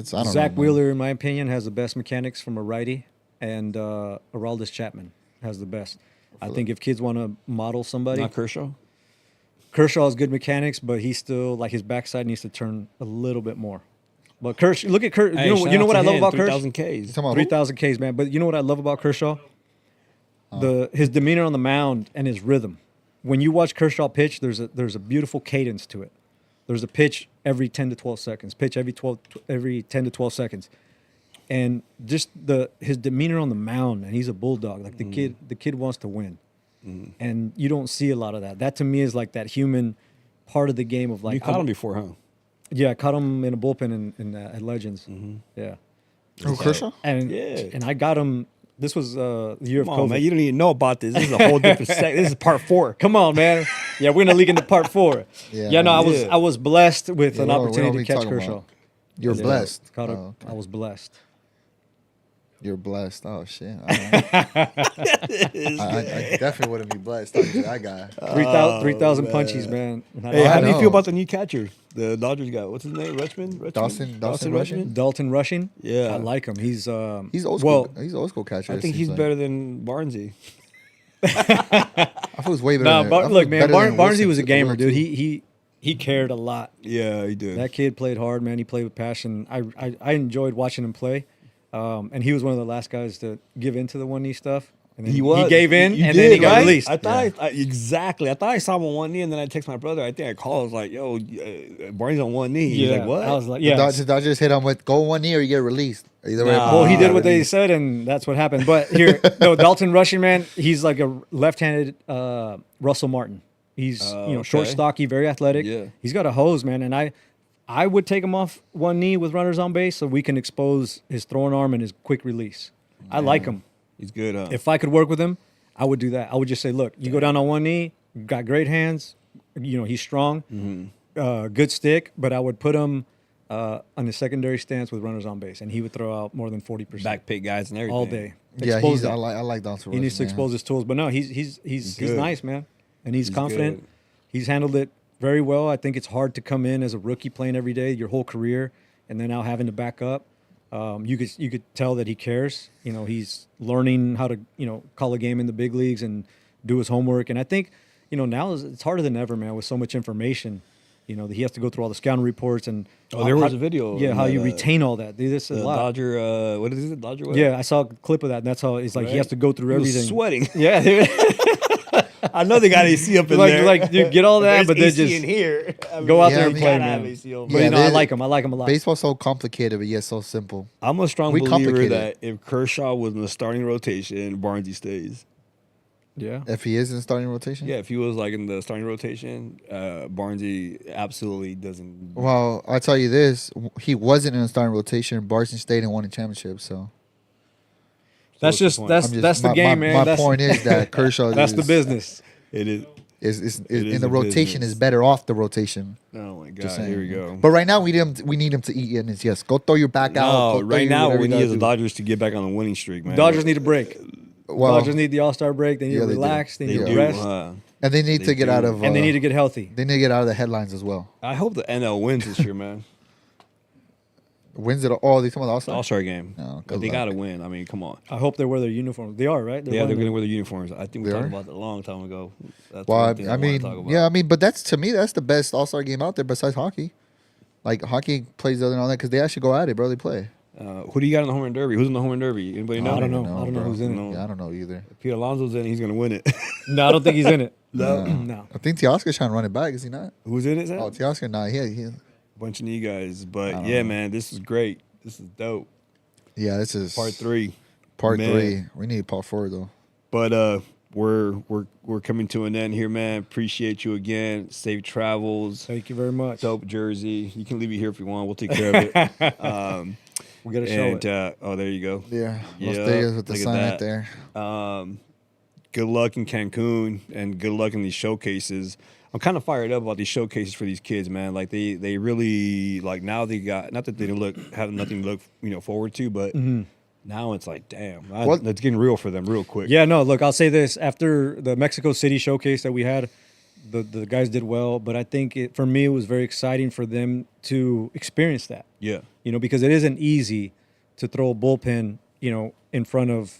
don't know. Zach man. Wheeler, in my opinion, has the best mechanics from a righty, and Aroldis Chapman has the best. I think if kids want to model somebody, Not Kershaw? Kershaw has good mechanics, but he's still like his backside needs to turn a little bit more. But Kershaw, look at Kershaw. Hey, You know what I love about 3,000 Kershaw? Ks. Talking about who? 3,000 Ks, man. But you know what I love about Kershaw? His demeanor on the mound and his rhythm. When you watch Kershaw pitch, there's a beautiful cadence to it. There's a pitch every 10 to 12 seconds. Pitch every 10 to 12 seconds. And just his demeanor on the mound, and he's a bulldog. Like the kid wants to win. And you don't see a lot of that. That to me is like that human part of the game of like. You caught him before, huh? Yeah, I caught him in a bullpen at Legends. Yeah. Oh, Kershaw? And I got him. This was the year Come of on, COVID. man. You don't even know about this. This is a whole different This is part 4. Come on, man. Yeah, we're gonna leak into part 4. Yeah, No, man. I was blessed with Yeah, an we don't opportunity be to catch talking Kershaw. about- You're Yeah. blessed. Caught Oh, I was blessed. You're blessed. Oh shit! I definitely wouldn't be blessed talking to that guy. 3,000 punchies, man. Hey, how do you know. feel about the new catcher? The Dodgers guy. What's his name? Richmond? Dawson Rushing? Dalton Rushing. Yeah. I like him. He's He's old well, school. He's old school catcher. I it think seems he's like. better than Barnesy. I thought he was way better. Nah, than, I but thought look, he man, was better than Barnesy Wilson was a as gamer, well, dude. too. He cared a lot. Yeah, he did. That kid played hard, man. He played with passion. I enjoyed watching him play. And he was one of the last guys to give in to the one knee stuff. And then He was. He gave in, You and did, then he got right? released. I thought exactly. I thought I saw him on one knee, and then I text my brother. I think I called. I was like, "Yo, Barney's on one knee." He's like, "What?" I was like, The yeah. Dodgers hit him with go one knee or you get released. Either way. Nah. Well, he did Ah, what they said, and that's what happened. But here, no, Dalton Rushing, man, he's like a left-handed Russell Martin. He's short, okay. stocky, very athletic. Yeah. He's got a hose, man, and I would take him off one knee with runners on base so we can expose his throwing arm and his quick release. I like him. He's good, huh? If I could work with him, I would do that. I would just say, look, you go down on one knee, got great hands, he's strong, good stick, but I would put him on the secondary stance with runners on base, and he would throw out more than 40%. Back pick guys and everything all day. Yeah, Expose I that. like Dawson. He needs to Rushing, expose his tools, but no, he's good. nice, man, and he's confident. good. He's handled it very well. I think it's hard to come in as a rookie playing every day your whole career, and then now having to back up. You could tell that he cares. He's learning how to call a game in the big leagues and do his homework. And I think now it's harder than ever, man, with so much information. That he has to go through all the scouting reports and there was a video. Yeah, of how that, you retain all that. Dude, this is the a lot. Dodger. What is it? Dodger. What? Yeah, I saw a clip of that, and that's how it's like he has to go through He was everything. sweating. Yeah, dude. I know they got AC up in like, there. like, dude, get all that, There's but then AC just in here. I mean, go out Yeah, there I and mean, play, gotta have man. AC over But there. I like him. I like him a lot. Baseball's so complicated, but yet so simple. I'm a strong We believer complicate that if Kershaw was in the starting rotation, Barnesy stays. Yeah. If he is in the starting rotation. Yeah, if he was like in the starting rotation, Barnesy absolutely doesn't. Well, I'll tell you this: he wasn't in the starting rotation. Barson stayed and won a championship. So That's what's the just point? that's I'm just- that's the my- game, my, man. My That's, point is that Kershaw that's the is, business. It is. is It is in the a rotation business. is better off the rotation. Oh my god! Just saying. Here we go. But right now we need him to eat innings. Yes, go throw your back out. No, go throw right your now whatever we you need gotta the do. Dodgers to get back on the winning streak, man. Dodgers need a break. Well, Dodgers need the All-Star break. They need Yeah, to they do. relax. They They need do. to rest, and they need they to get do. out of. and they need to get healthy. They need to get out of the headlines as well. I hope the NL wins this year, man. Wins it all? They talking about the All All-Star? Star game. No, But good they luck. gotta win. I mean, come on. I hope they wear their uniforms. They are, right? Yeah, they're wearing gonna them. wear the uniforms. I think we They talked are? about that a long time ago. That's Well, one thing I wanna mean, talk about. yeah, I mean, but that's to me that's the best All-Star game out there besides hockey. Like hockey plays other than all that because they actually go at it, bro. They play. Who do you got in the home run derby? Who's in the home run derby? Anybody know? I don't know. know, I don't know bro. who's in it. No. Yeah, I don't know either. If Pete Alonso's in, he's gonna win it. No, I don't think he's in it. No. No. I think Teoscar's trying to run it back. Is he not? Who's in it? Zach? Oh, Teoscar, nah, he. Bunch of knee guys. But don't yeah, know. man, this is great. This is dope. Yeah, this is Part 3. Part Man. 3. We need part 4 though. But we're coming to an end here, man. Appreciate you again. Safe travels. Thank you very much. Dope jersey. You can leave it here if you want. We'll take care of it. We gotta show it. Oh, there you go. Yeah, Los Vegas with the sign right there. Good luck in Cancun and good luck in these showcases. I'm kind of fired up about these showcases for these kids, man. Like they really like now they got, not that they have nothing to look forward to, but now it's like, damn, it's getting real for them real quick. Yeah, no, look, I'll say this. After the Mexico City showcase that we had, the guys did well, but I think for me it was very exciting for them to experience that. Yeah. Because it isn't easy to throw a bullpen, in front of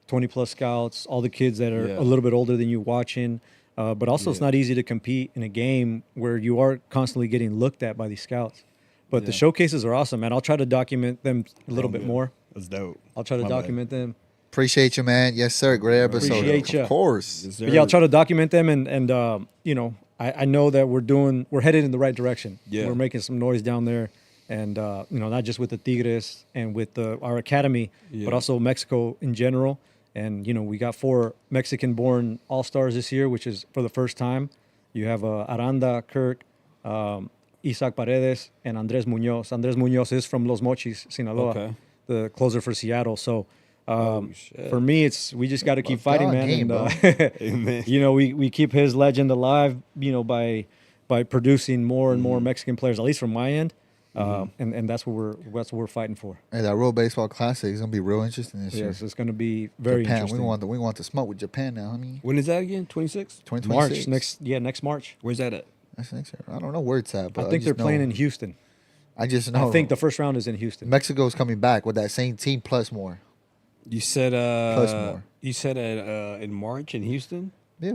20-plus scouts, all the kids that are a little bit older than you watching. But also it's not easy to compete in a game where you are constantly getting looked at by these scouts. But the showcases are awesome, man. I'll try to document them a little bit more. That's dope. I'll try to document them. Appreciate you, man. Yes, sir. Great episode. Appreciate you. Of course. Yes, But yeah, I'll try to document them, and I know that we're headed in the right direction. Yeah. We're making some noise down there, and not just with the Tigres and with our academy, but also Mexico in general. And we got 4 Mexican-born All-Stars this year, which is for the first time. You have Aranda, Kirk, Isaac Paredes, and Andres Munoz. Andres Munoz is from Los Mochis, Sinaloa, the closer for Seattle. So. For me, we just got to keep fighting, man. Game, and we keep his legend alive, by producing more and more Mexican players, at least from my end. And that's what we're fighting for. Hey, that World Baseball Classic is gonna be real interesting this year. Yes, it's gonna be very Japan. interesting. We want to smoke with Japan now, honey. When is that again? 26? 2026. March next March. Where's that at? That's next year. I don't know where it's at, but I think they're playing in Houston. I just know. I think the first round is in Houston. Mexico's coming back with that same team plus more. You said plus more. You said in March in Houston? Yeah.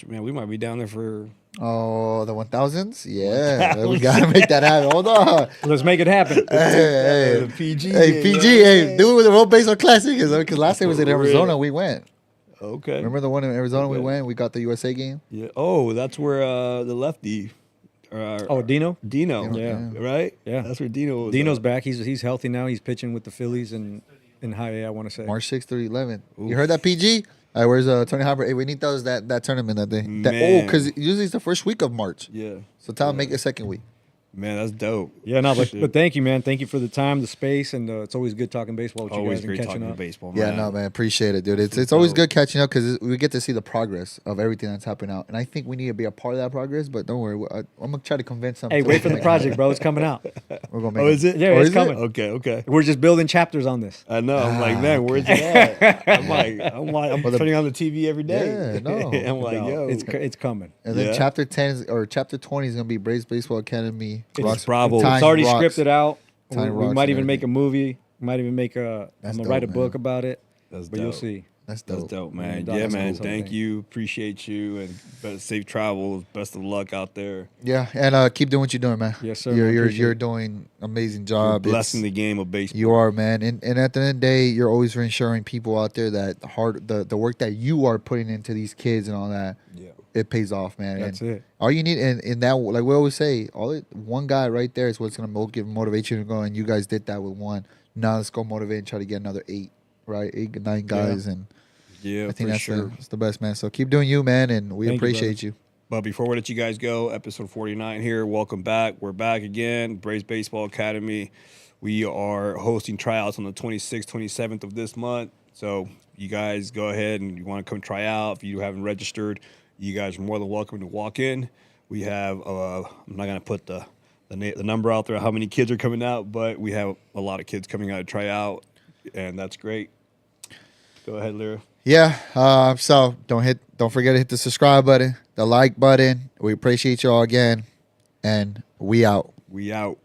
Man, we might be down there for the 1000s. Yeah, we gotta make that happen. Hold on, let's make it happen. Hey, the PG. Hey, PG. Hey, do it with the World Baseball Classic because last time was in Arizona. We went. Okay. Remember the one in Arizona we went? We got the USA game. Yeah. Oh, that's where the lefty. Dino. Yeah. Right. Yeah. That's where Dino was. Dino's back. He's healthy now. He's pitching with the Phillies in high A, I want to say. March 6th through 11th. You heard that, PG? All right, where's Tony Harper? Hey, we need those that tournament that day. Because usually it's the first week of March. Yeah. So tell him make it second week. Man, that's dope. Yeah, no, but thank you, man. Thank you for the time, the space, and it's always good talking baseball with you guys and catching up. Baseball, man. Yeah, no, man, appreciate it, dude. It's always good catching up because we get to see the progress of everything that's happening out, and I think we need to be a part of that progress. But don't worry, I'm gonna try to convince them. Hey, wait for the project, bro. It's coming out. We're gonna make is it? Yeah, it's coming. Okay. We're just building chapters on this. I know. I'm like, man, where's it at? I'm turning on the TV every day. Yeah, no. I'm like, yo, it's coming. And then chapter 10 or chapter 20 is gonna be Braves Baseball Academy. It's Bravo. It's already scripted out. We might even make a movie. We might even make I'm gonna write a book about it. That's but dope. You'll see. That's dope, man. Yeah, man. cool. Thank you. Appreciate you. And safe travels. Best of luck out there. Yeah, and keep doing what you're doing, man. Yes, sir. You're doing amazing job. You're blessing the game of baseball. You are, man. And at the end of the day, you're always reassuring people out there that the work that you are putting into these kids and all that. Yeah. It pays off, man. That's it. All you need, in that, like we always say, one guy right there is what's going to motivate you to go. And you guys did that with one. Now let's go motivate and try to get another 8, right? 8, 9 guys. And I think that's the best, man. So keep doing you, man. And we appreciate you. But before we let you guys go, episode 49 here. Welcome back. We're back again. Braves Baseball Academy. We are hosting tryouts on the 26th, 27th of this month. So you guys go ahead and you want to come try out. If you haven't registered, you guys are more than welcome to walk in. We have, I'm not going to put the number out there, how many kids are coming out, but we have a lot of kids coming out to try out, and that's great. Go ahead, Lira. Yeah, so don't forget to hit the subscribe button, the like button. We appreciate you all again, and we out. We out.